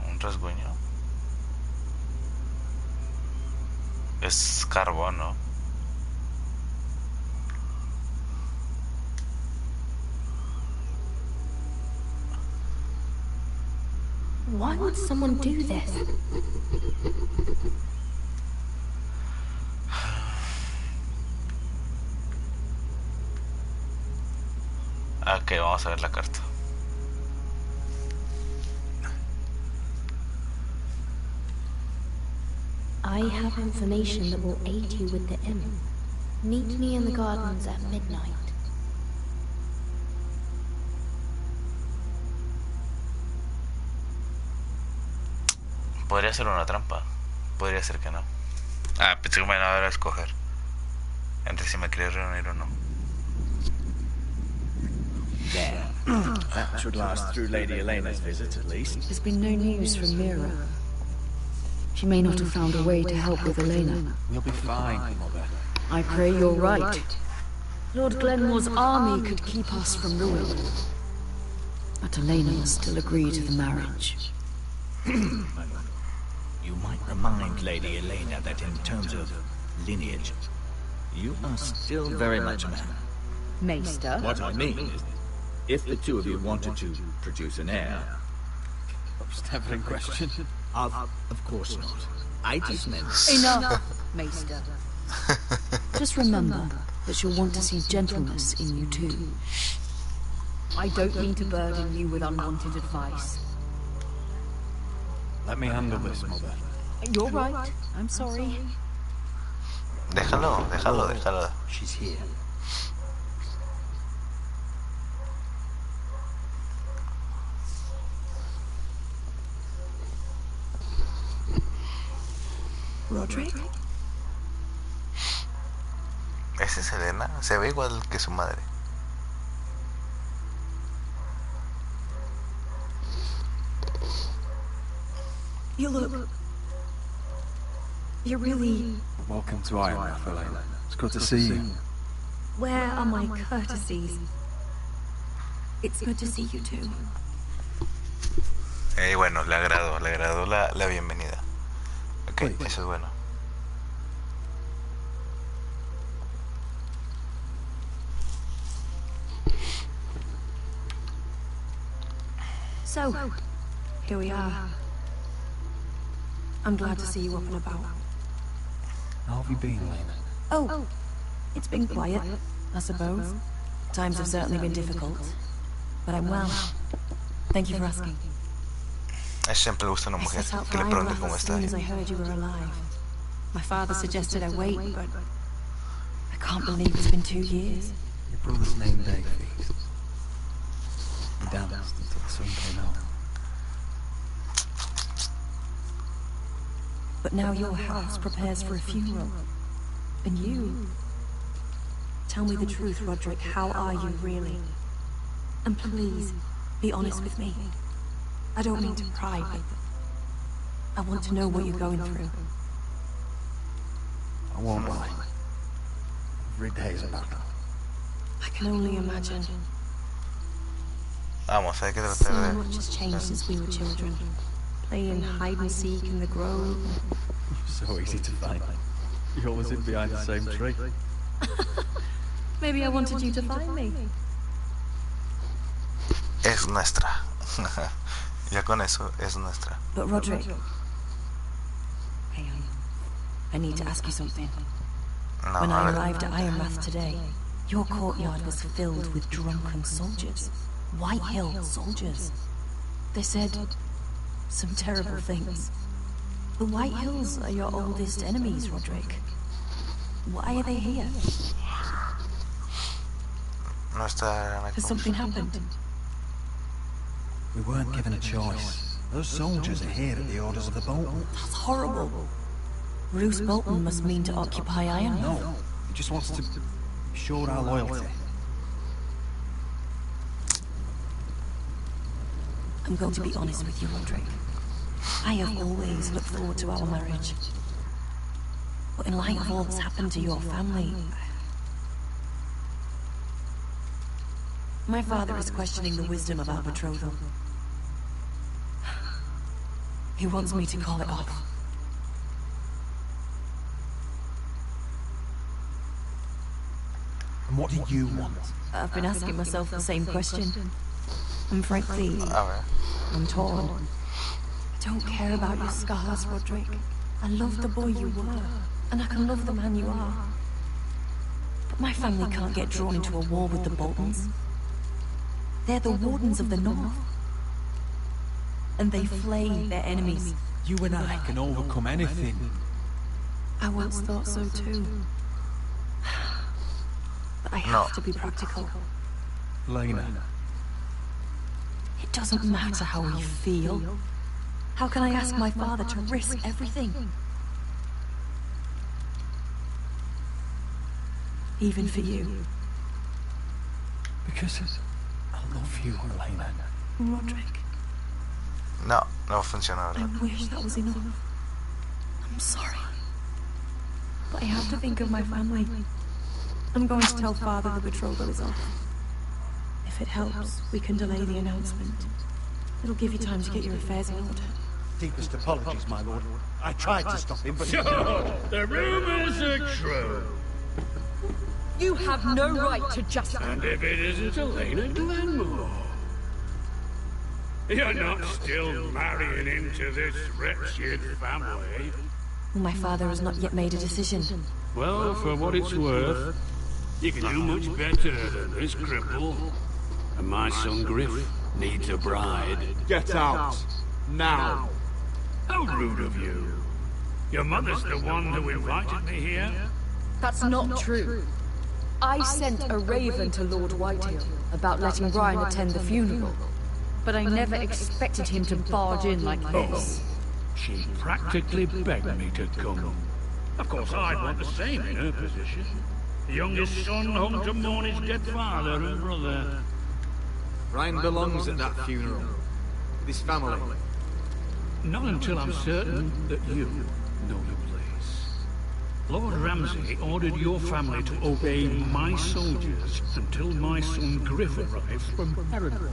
Un rasguño. Es carbón, ¿no? Why would someone do this? Ok, vamos a ver la carta. I have information that will aid you with the imp. Meet me in the gardens at midnight. Podría ser una trampa. Podría ser que no. Ah, pensé que me iban a dar a escoger entre si me quería reunir o no. There. That should last through Lady Elena's visit, at least. There's been no news from Mira. She may not have found a way to help with Elena. We'll be fine, Mother. I pray you're right. Lord Glenmore's army could keep us from ruin. But Elena must still agree to the marriage. You might remind Lady Elena that in terms of lineage, you are still very much a man. Maester? What I mean is, if the two of you wanted to produce an heir... Was never in question. Of course not. I just meant... Enough, Maester. Just remember that she'll want to see gentleness in you too. I don't mean to burden you with unwanted advice. Let me handle this, Mother. You're right. I'm sorry. Déjalo. She's here. Roderick? ¿Esa es Elena? Se ve igual que su madre. You look... You're really... Welcome to Ironworth, Elena. It's good to see you. Where are my courtesies? It's good to see you too. Bueno, le agradó la bienvenida. Ok, eso es bueno. So, here we are. I'm glad to see you up and about. How have you been, Elena? Oh, it's been quiet, I suppose. Times have certainly been difficult, but I'm well. Thank you for asking. Siempre le gusta una mujer que le pregunte cómo está. As soon as I heard you were alive. My father suggested I wait, but I can't believe it's been 2 years. Your brother's name day feast. He danced until the sun came out. But now your house prepares for a funeral. And you... Tell me the truth, Roderick. How are you really? And please, be honest with me. I don't mean to pry, but I want to know what you're going through. I won't lie. Every day is a battle. I can only imagine. Vamos, hay que So tratar much has changed since we were children. Playing hide and seek in the grove. So easy to find. You always hid behind the same tree. Maybe I wanted you to find me. Es nuestra. Ya con eso es nuestra. But Roderick... Hey, I need to ask you something. When I arrived at Ironrath today, your courtyard was filled with drunken soldiers. White Hill soldiers. They said some terrible things. The White Hills are your oldest enemies, Roderick. Why are they here? Has something happened? We weren't given a choice. Those soldiers are here at the orders of the Bolton. That's horrible. Roose Bolton must mean to occupy Ironrath. No, he just wants to show our loyalty. I'm going to be honest with you, Roderick. I have always looked forward to our marriage. But in light of all that's happened to your family... My father is questioning the wisdom of our betrothal. He wants me to call it off. And what do you want? I've been asking myself the same question. And frankly, I'm torn. I don't care about your scars, Roderick. I love the boy you were, and I can love the man you are. But my family can't get drawn into a war with the Boltons. They're the Wardens of the North. And they flay their enemies. You and I can overcome anything. I once thought so too. But I have to be practical. Lena. It doesn't matter how we feel. How can I ask my father to risk everything? Even for you. Because I love you, Lena. Roderick. No, no funciona, I wish that was enough. I'm sorry. But I have to think of my family. I'm going to tell Father the betrothal is off. If it helps, we can delay the announcement. It'll give you time to get your affairs in order. Deepest apologies, my lord. I tried to stop him, but... So, the rumors are true. You have no right to just... And if it isn't Elena Glenmore? You're not still marrying into this wretched family. Well, my father has not yet made a decision. Well, for what it's worth, you can do much better than this cripple. And my son Griff needs a bride. Get out! Now! How rude of you. Your mother's the one who invited me here? That's not true. I sent a raven to Lord Whitehill about letting Brian attend the funeral. But I never expected him to barge in like this. She practically begged me to come. Of course, I'd want the same in her position. The youngest son home to mourn his dead father and brother. Brian belongs at that funeral. With his family. Not until I'm certain that you know the place. Lord Ramsay ordered your family to obey my soldiers until my son Griff arrives from Perdidos.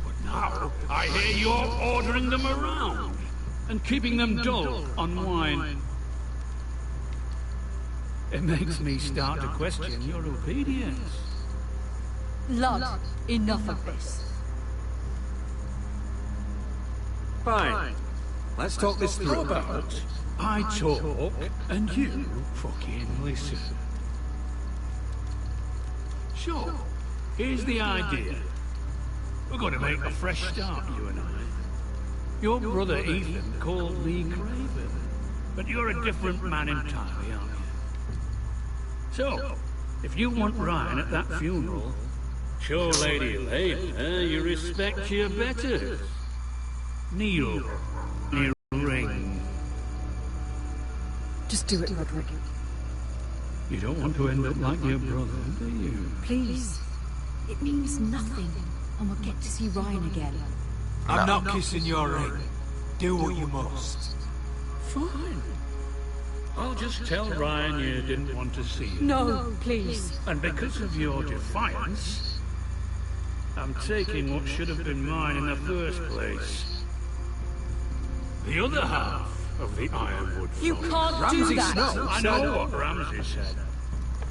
But now, I hear you're ordering them around and keeping them dull on wine. It makes me start to question your obedience. Lud, enough of this. Fine. Let's talk this through. How about I talk and you fucking listen? Sure. Here's the idea. We're going to make a fresh start, you and I. Your brother Ethan called Lee Craven, but you're a different man entirely, aren't you? So, if you want Ryan at that funeral, show Lady Elena you respect your betters. Kneel near a ring. Just do it, Roderick. You don't want to end up like your brother, do you? Please. It means nothing, and we'll get to see Ryan again. I'm not kissing your ring. Do what you must. Fine. I'll just tell Ryan you didn't want to see him. No, please. And because of your defiance, I'm taking what should have been mine in the first place. The other half of the Ironwood Forest. You can't do that! I know what Ramsay said.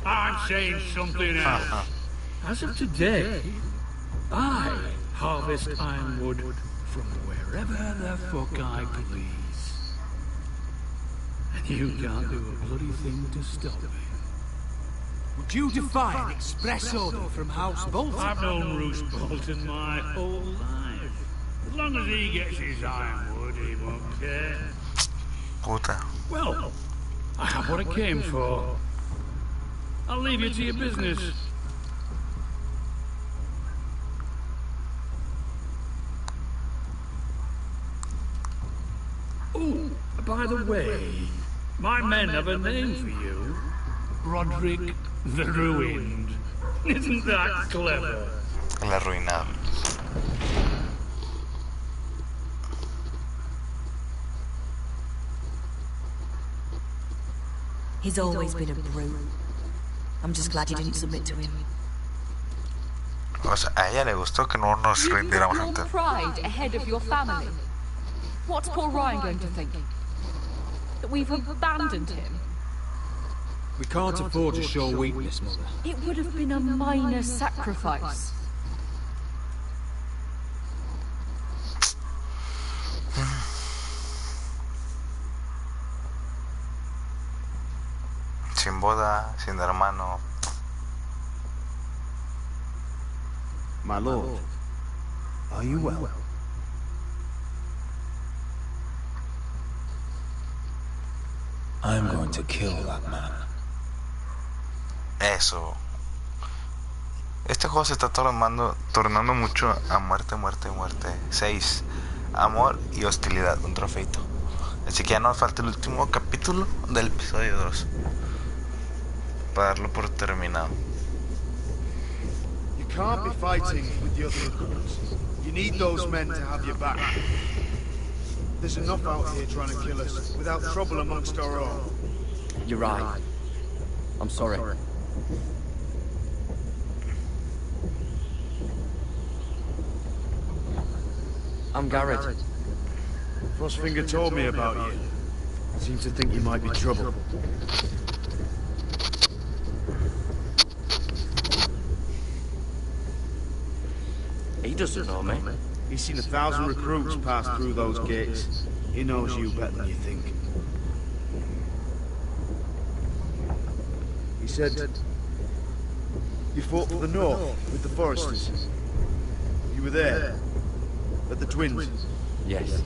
I'm saying something else. As of today, I harvest ironwood from wherever the fuck I please. You can't do a bloody thing to stop me. Would you defy an express order from House Bolton? I've known Roose Bolton my whole life. As long as he gets his ironwood, he won't care. Puta. Well, I have what I came for. I'll leave you to your business. Oh, by the way, my men have a name for you. Roderick the Ruined. Isn't that clever? El arruinado. He's always been a brute. I'm just glad you didn't submit to him. O sea, a ella le gustó que no nos rindiéramos Your ante él. pride ahead of your family. What's poor Ryan going to think? That we've abandoned him? We can't afford to show weakness, Mother. It would have been a minor sacrifice. Sin boda, sin hermano. My lord, are you well? I'm going to kill that man. Eso. Este juego se está tornando mucho a muerte, muerte, muerte. 6. Amor y hostilidad. Un trofeito. Así que ya nos falta el último capítulo del episodio 2. Para darlo por terminado. You can't be fighting with the other recruits. You need those men to have your back. There's enough out here trying to kill us without trouble amongst our own. You're right. I'm sorry. I'm Garrett. Frostfinger told me about you. Seems to think you might be trouble. He doesn't know me. He's seen 1,000 recruits pass through those gates. He knows you better than you think. He said you fought for the North with the Foresters. You were there at the Twins. Yes.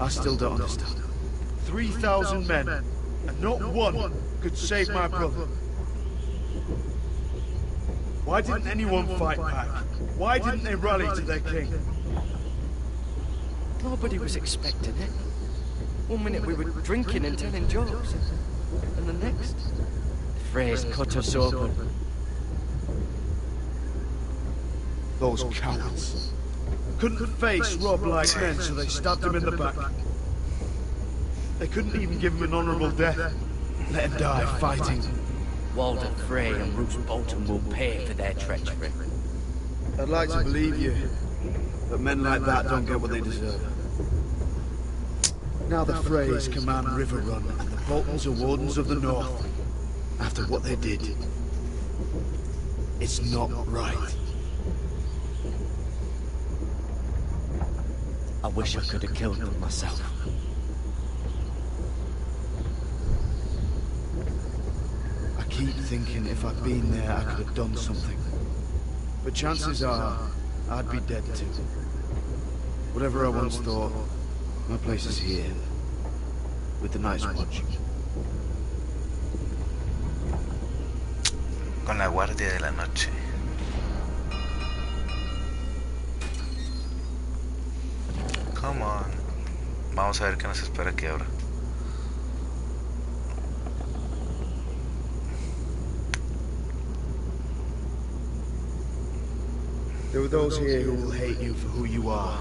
I still don't understand. 3,000 men, and not one could save my brother. Why didn't anyone fight back? Why didn't they rally to their king? Nobody was expecting it. One minute we were drinking and telling jokes, and the next, the phrase cut us open. Those cowards couldn't face Rob like men, so they stabbed him in the back. They couldn't even give him an honorable death. Let him die fighting. Walder Frey and Roose Bolton will pay for their treachery. I'd like to believe you, but men like that don't get what they deserve. Now the Freys command River Run, and the Boltons are Wardens of the North. After what they did, it's not right. I wish I could have killed them myself. I keep thinking if I'd been there, I could have done something. But chances are, I'd be dead too. Whatever I once thought, my place is here, with the Night's Watch. Con la guardia de la noche. Come on. Vamos a ver qué nos espera aquí ahora. There are those here who will hate you for who you are.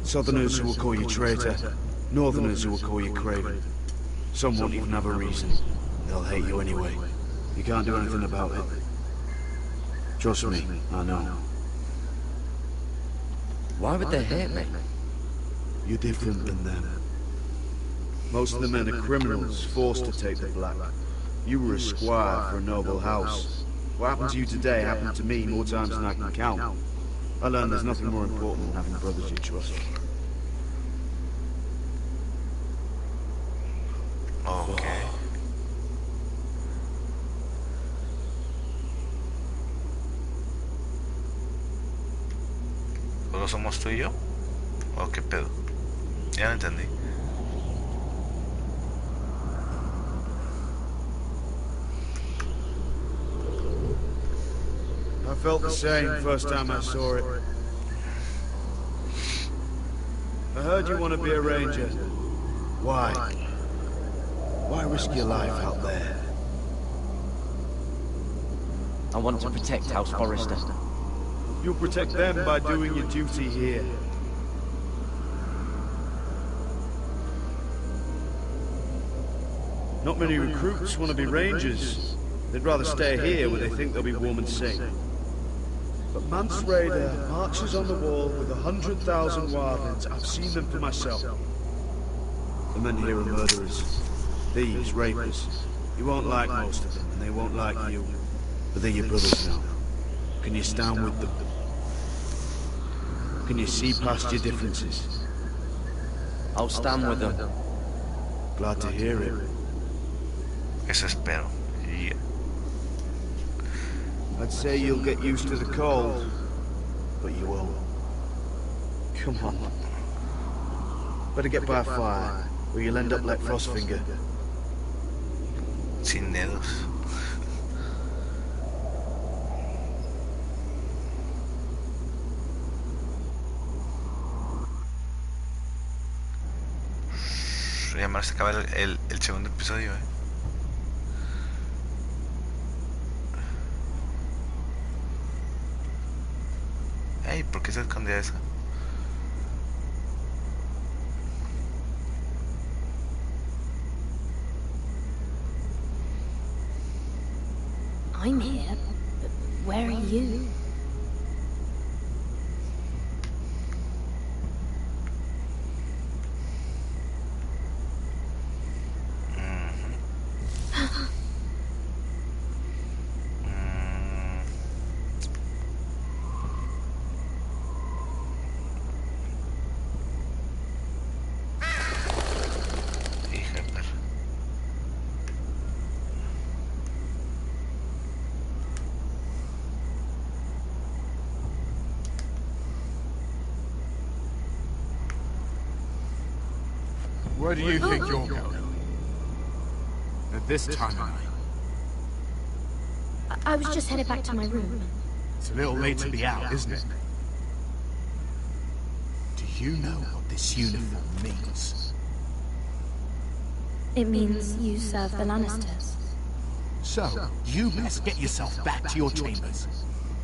Southerners who will call you traitor. Northerners who will call you craven. Some won't even have a reason. They'll hate you anyway. You can't do anything about it. Trust me, I know. Why would they hate me? You're different than them. Most of the men are criminals, forced to take the black. You were a squire for a noble house. What happened to you today happened to me more times than I can count. I learned there's nothing more important than having brothers you trust. Ok. ¿Solo somos tú y yo? ¿O qué pedo? Ya lo entendí. I felt the same first time I saw it. I heard you want to be a ranger. Why? Why risk your life out there? I want to protect House Forrester. You'll protect them by doing your duty here. Not many recruits want to be rangers. They'd rather stay here where they think they'll be warm and safe. But Mance Raider marches on the wall with 100,000 wildlings. I've seen them for myself. The men here are murderers, thieves, rapists. You won't like most of them, and they won't like you. But they're your brothers now. Can you stand with them? Can you see past your differences? I'll stand with them. Glad to hear it. Eso espero. Yeah. I'd say you'll get used to the cold, but you won't. Come on. Better get by a fire, or you'll end up like Frostfinger. Sin dedos. Ya me se acaba el segundo episodio, Ey, ¿por qué se escondía esa? I'm here, but where are you? Where do you think you're going? At this time of night? I was just headed back to my room. It's a little late to be out, isn't it? Do you know what this uniform means? It means you serve the Lannisters. So, you best get yourself back to your chambers.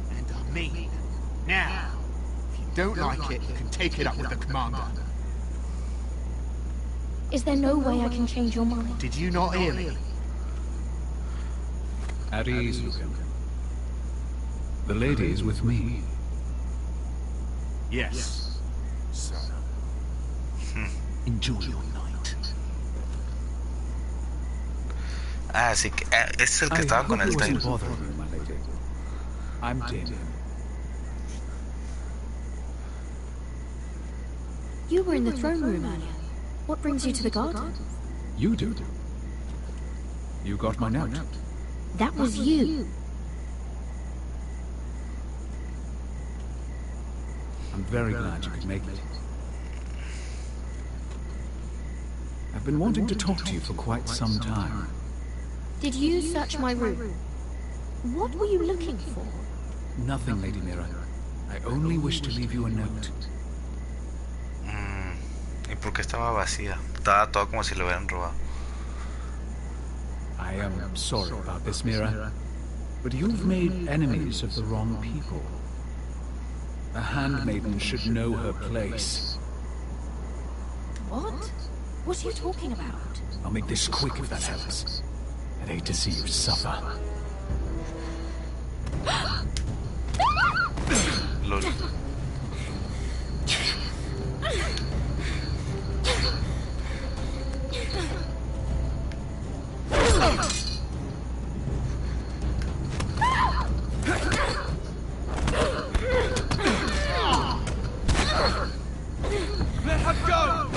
And I mean, now. If you don't like it, you can take it up with the commander. Is there no way I can change your mind? Did you not hear me? At ease, Lucan. The lady is with me. Yes, sir. Enjoy your night. Ah, sí que es el que estaba con el time. I'm Damien. You were in the throne room earlier. What brings you to the garden? You do. You got my note. That was you. I'm very glad you could make it. I've been wanting to talk to you for quite some time. Did you search my room? What were you looking for? Nothing, Lady Mira. I only wish to leave you a note. ¿Y por qué estaba vacía? Estaba todo como si lo hubieran robado. I am sorry about this, Mira, but you've made enemies of the wrong people. A handmaiden should know her place. What? What are you talking about? I'll make this quick if that helps. I'd hate to see you suffer. Lol. Let her go!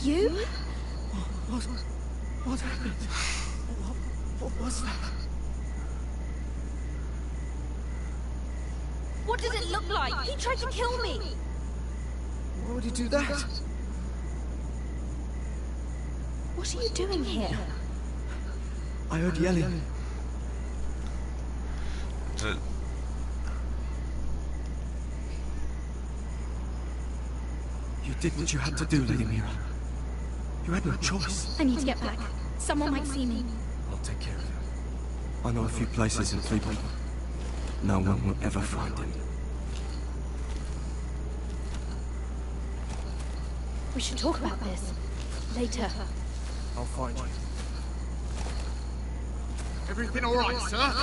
you? What happened? What was that? What does it look like? He tried to kill me! Why would he do that? What are you doing here? I heard yelling. You did what you had to do, Lady Mira. You had no choice. I need to get back. Someone might see me. I'll take care of him. I know a few places in Cleveland. No one will ever find him. We should talk about this. Later. I'll find you. Everything all right, sir?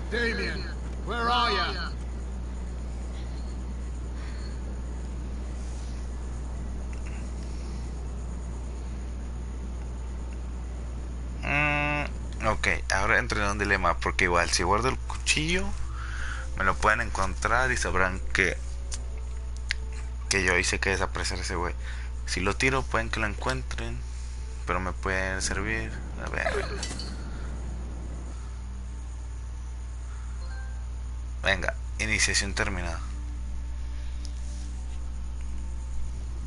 Damien, where are you? Ok, ahora entro en un dilema porque igual si guardo el cuchillo me lo pueden encontrar y sabrán que yo hice que desaparecer ese güey. Si lo tiro pueden que lo encuentren, pero me pueden servir. A ver. Venga, iniciación terminada.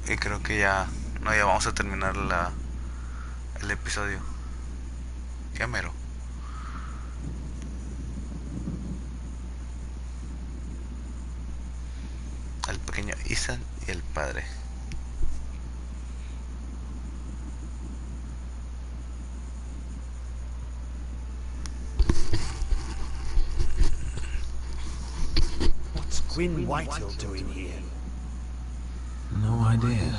Y creo que ya vamos a terminar el episodio. Ya mero. El pequeño Ethan y el padre. What's Gwyn Whitehall doing here? No idea.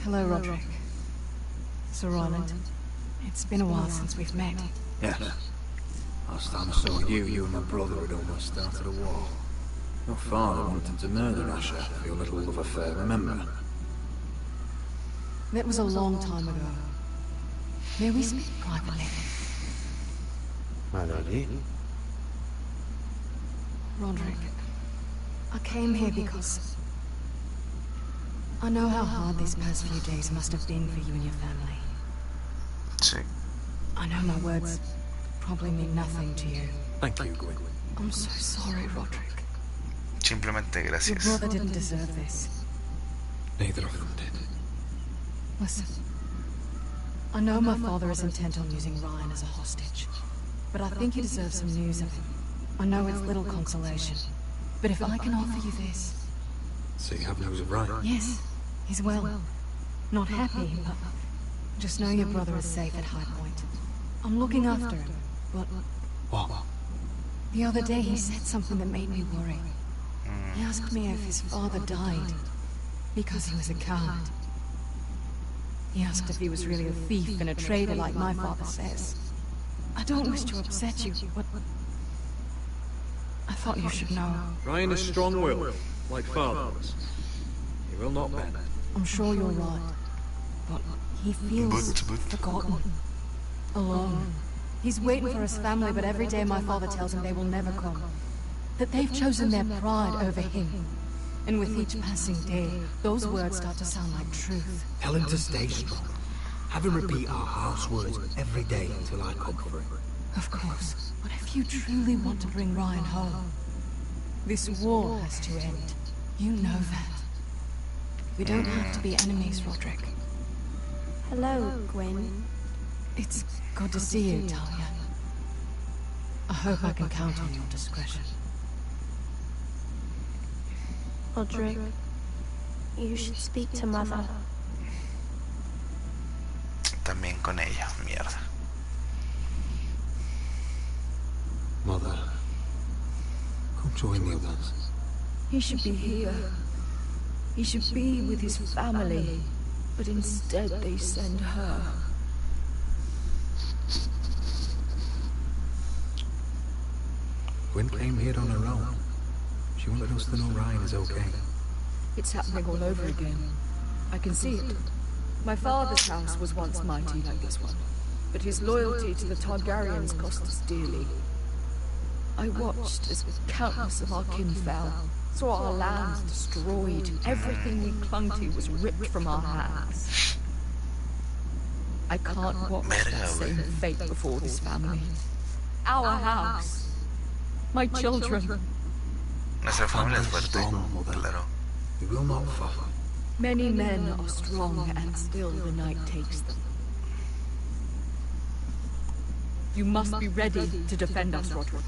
Hello, Roderick. Sir Roland. It's been a while since we've met. Yes. Last time I saw you and my brother had almost started a war. Your father wanted to murder Asher for your little love affair, remember? That was a long time ago. May we speak privately? My lady? Roderick, I came here because I know how hard these past few days must have been for you and your family. Sí. I know my words probably mean nothing to you. Thank you, Gwyn. I'm so sorry, Roderick. Simplemente gracias. Your brother didn't deserve this. Neither of them did. Listen, I know my father is intent on using Ryan as a hostage, but I think you deserve some news of him. I know it's little consolation, but if I can offer you this... So you have news of Ryan? Yes, he's well. Not happy, but just know your brother is safe at High Point. I'm looking after him, but... What? The other day he said something that made me worry. He asked me if his father died because he was a coward. He asked if he was really a thief and a traitor like my father says. I don't wish to upset you, but I thought you should know. Ryan is strong-willed, like father was. He will not bend. I'm sure you're right, but he feels forgotten, alone. He's waiting for his family, but every day my father tells him they will never come. That they've chosen their pride over him. And with each passing day, those words start to sound like truth. Tell him to stay strong. Have him repeat our house words every day until I come for him. Of course. But if you truly want to bring Ryan home, this war has to end. You know that. We don't have to be enemies, Roderick. Hello, Gwyn. It's good to see you, Talia. I hope I can count on your discretion. Roderick, you should speak to Mother. También con ella, mierda. Mother, come join the others. He should be here. He should be with his family. But instead they send her. Gwyn came here on her own. She wanted us to know Ryan is okay. It's happening all over again. I can see it. My father's house was once mighty like this one, but his loyalty to the Targaryens cost us dearly. I watched as countless of our kin fell, Saw our lands destroyed. Everything we clung to was ripped from our hands. I can't watch that same fate before this family. Our house. My children. Nuestra familia es fuerte, claro. We will not follow. Many men are strong, and still the night takes them. You must be ready to defend us, Roderick.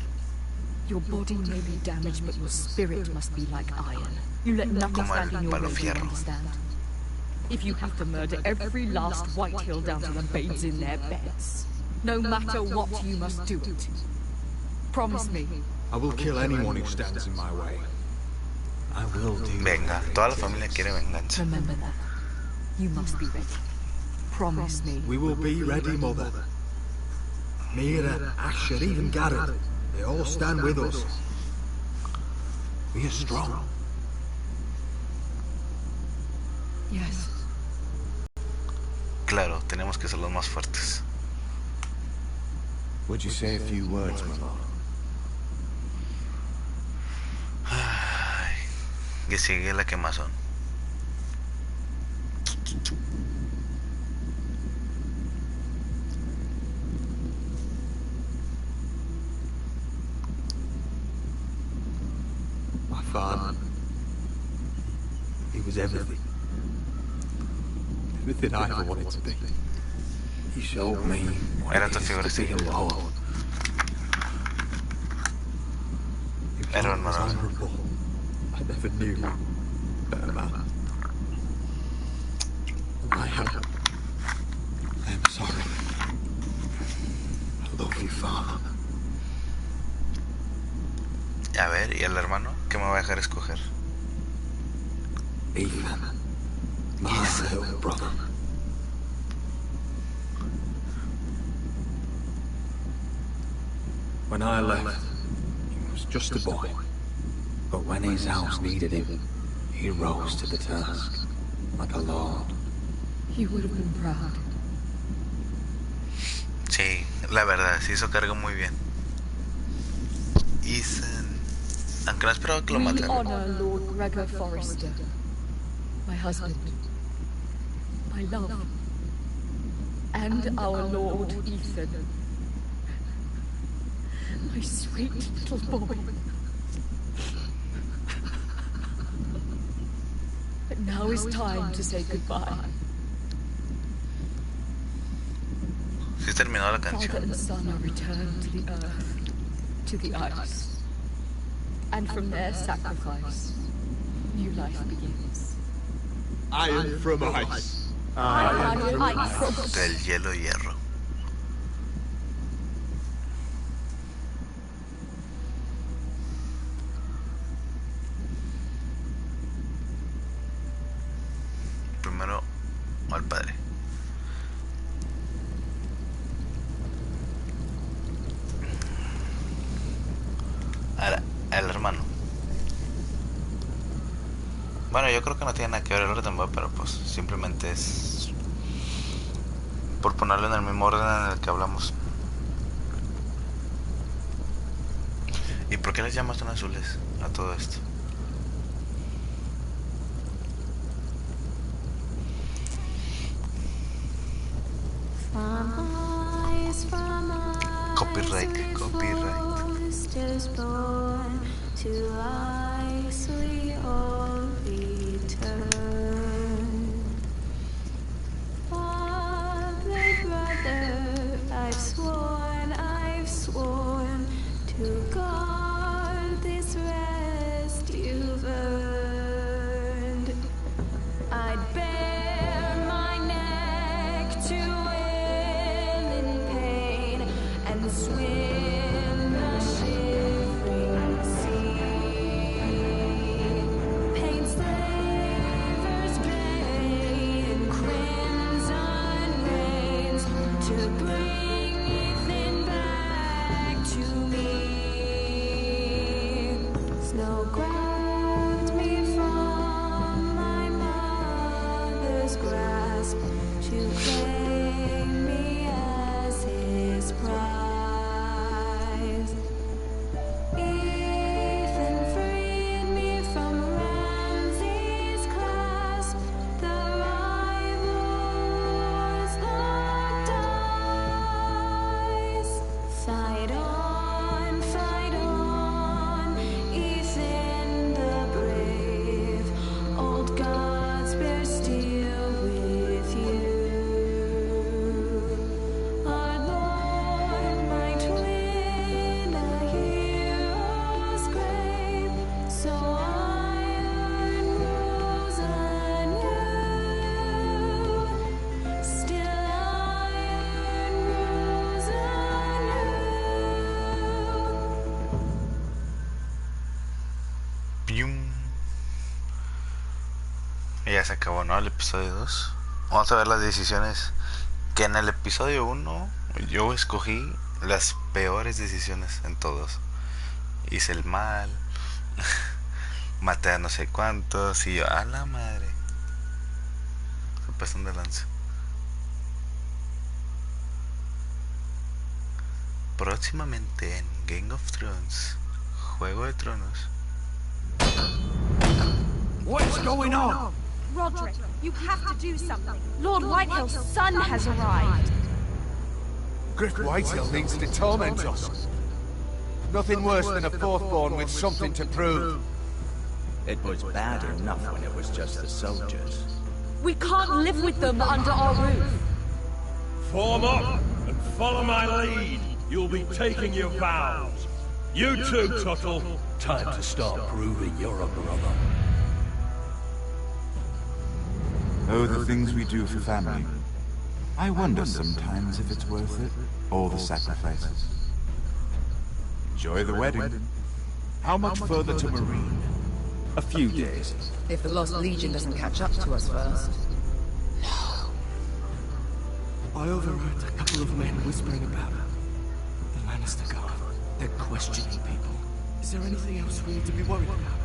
Your body may be damaged, but your spirit must be like iron. You let nothing stand in your way, you understand? If you have to murder every last White Hill down to the babes in their beds, no matter what, you must do it. Promise me. I will kill anyone who stands in my way. I will do. Venga, toda la familia quiere venganza. Remember that. You must be ready. Promise me. We will be ready, Mother. Mira, Asher, even Garrett, they all stand with us. We are strong. Yes. Claro, tenemos que ser los más fuertes. Would you say a few words, my lord? Ay, que sigue la quemazón. My father, he was everything. Everything I ever wanted to be. He showed me what Era it tu is figura, to sí. be alone. Era un marrón. Honorable. I never knew a better man. I am sorry. I love you, Father. A ver, ¿y el hermano? ¿Qué me va a dejar escoger? Ethan, my little brother. When I left, he was just a boy. But when his house needed him, he rose to the task, like a lord. You would have been proud. Sí, la verdad, se hizo cargo muy bien. Ethan, aunque no esperaba que lo We mataran. honor Lord Gregor Forrester, my husband, my love, and our Lord Ethan, my sweet little boy. But now is time to say goodbye. Sí terminó la Father canción. and son are returned to the earth, to the ice. And from their sacrifice, new life begins. I am from ice. I am from ice. Del hielo y hierro. Primero al padre. Ahora, el hermano. Bueno, yo creo que no tiene nada que ver el orden, pero pues simplemente es por ponerlo en el mismo orden en el que hablamos. ¿Y por qué les llamas tan azules a todo esto? Copyright, copyright. Is born to ice we all return. Father, brother, I've sworn to guard this rest you've earned. I'd bare my neck to win in pain and swim the shivering sea. Y ya se acabó, ¿no? El episodio 2. Vamos a ver las decisiones que en el episodio 1 yo escogí las peores decisiones en todos. Hice el mal, maté a no sé cuántos y yo, a la madre. Se pasan de lanza. Próximamente en Game of Thrones, Juego de Tronos. What's going on? Roderick, you have to do something. Lord Whitehill's son has arrived. Griff Whitehill needs to torment us. Nothing worse than a fourth-born with something to prove. It was bad enough when it was just the soldiers. We can't live with them under our roof. Form up and follow my lead. You'll be taking your vows. You too, Tuttle. Time to start proving you're a brother. Oh, the things we do for family. I wonder sometimes if it's worth it, all the sacrifices. Enjoy the wedding. How much further to Marine? A few days. If the Lost Legion doesn't catch up to us first. I overheard a couple of men whispering about the Lannister Guard. They're questioning people. Is there anything else we need to be worried about?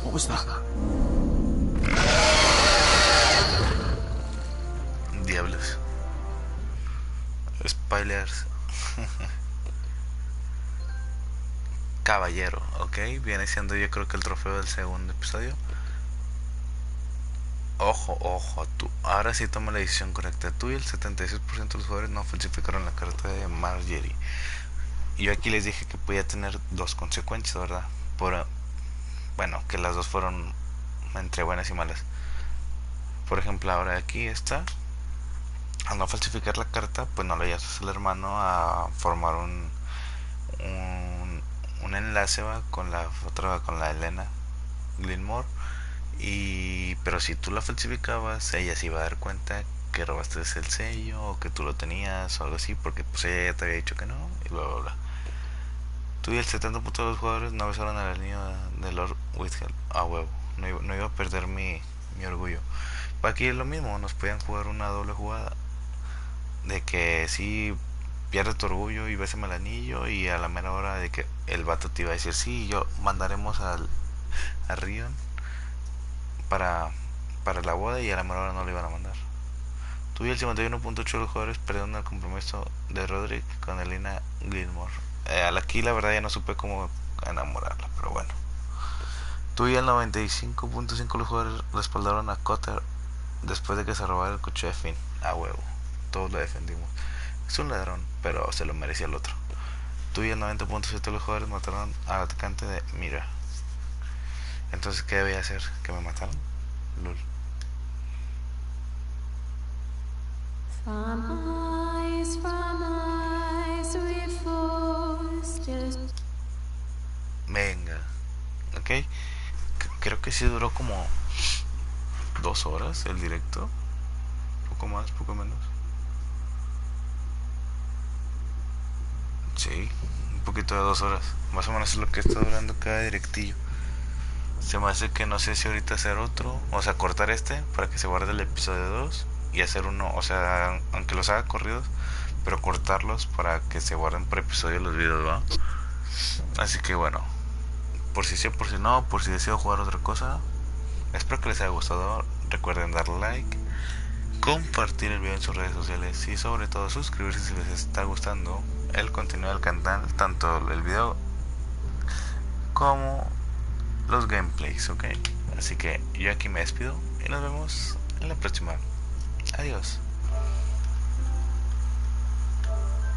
What was that? Diablos. Spoilers. Caballero, ok. Viene siendo yo creo que el trofeo del segundo episodio. Ojo, ojo, tú. Ahora sí toma la decisión correcta. Tú y el 76% de los jugadores no falsificaron la carta de mayoria. Yo aquí les dije que podía tener dos consecuencias, ¿verdad? Bueno, que las dos fueron entre buenas y malas. Por ejemplo, ahora aquí está. Al no falsificar la carta, pues no le ayudas al hermano a formar un enlace, ¿va? Con la otra, con la Elena Gilmore. Pero si tú la falsificabas, ella se iba a dar cuenta que robaste el sello o que tú lo tenías o algo así, porque pues ella ya te había dicho que no y bla bla bla. Tú y el 70% de los jugadores no besaron al niño de Lord Whitehall. A huevo, no iba a perder mi orgullo. Aquí es lo mismo, nos podían jugar una doble jugada de que si pierde tu orgullo y bésame el anillo, y a la mera hora de que el vato te iba a decir sí, yo mandaremos a Rion para la boda, y a la mera hora no lo iban a mandar. Tú y el 51.8% de los jugadores perdieron el compromiso de Roderick con Elena Gilmore. Aquí la verdad ya no supe cómo enamorarla, pero bueno. Tú y el 95.5% de los jugadores respaldaron a Cotter después de que se robara el coche de Finn. A huevo, todos lo defendimos. Es un ladrón, pero se lo merecía el otro. Tú y el 90.7% de los jugadores mataron al atacante de Mira. Entonces, ¿qué debía hacer? ¿Que me mataron? Lul. Venga, ok. Creo que sí duró como 2 horas el directo. Poco más, poco menos. Sí, un poquito de 2 horas. Más o menos es lo que está durando cada directillo. Se me hace que no sé si ahorita hacer otro, o sea, cortar este para que se guarde el episodio 2 y hacer uno, o sea, aunque los haga corridos, pero cortarlos para que se guarden por episodio los videos, ¿va? Así que bueno, por si sí, por si no, por si deseo jugar otra cosa. Espero que les haya gustado. Recuerden darle like, compartir el video en sus redes sociales y sobre todo suscribirse si les está gustando el contenido del canal, tanto el video como los gameplays, ok. Así que yo aquí me despido y nos vemos en la próxima. Adiós.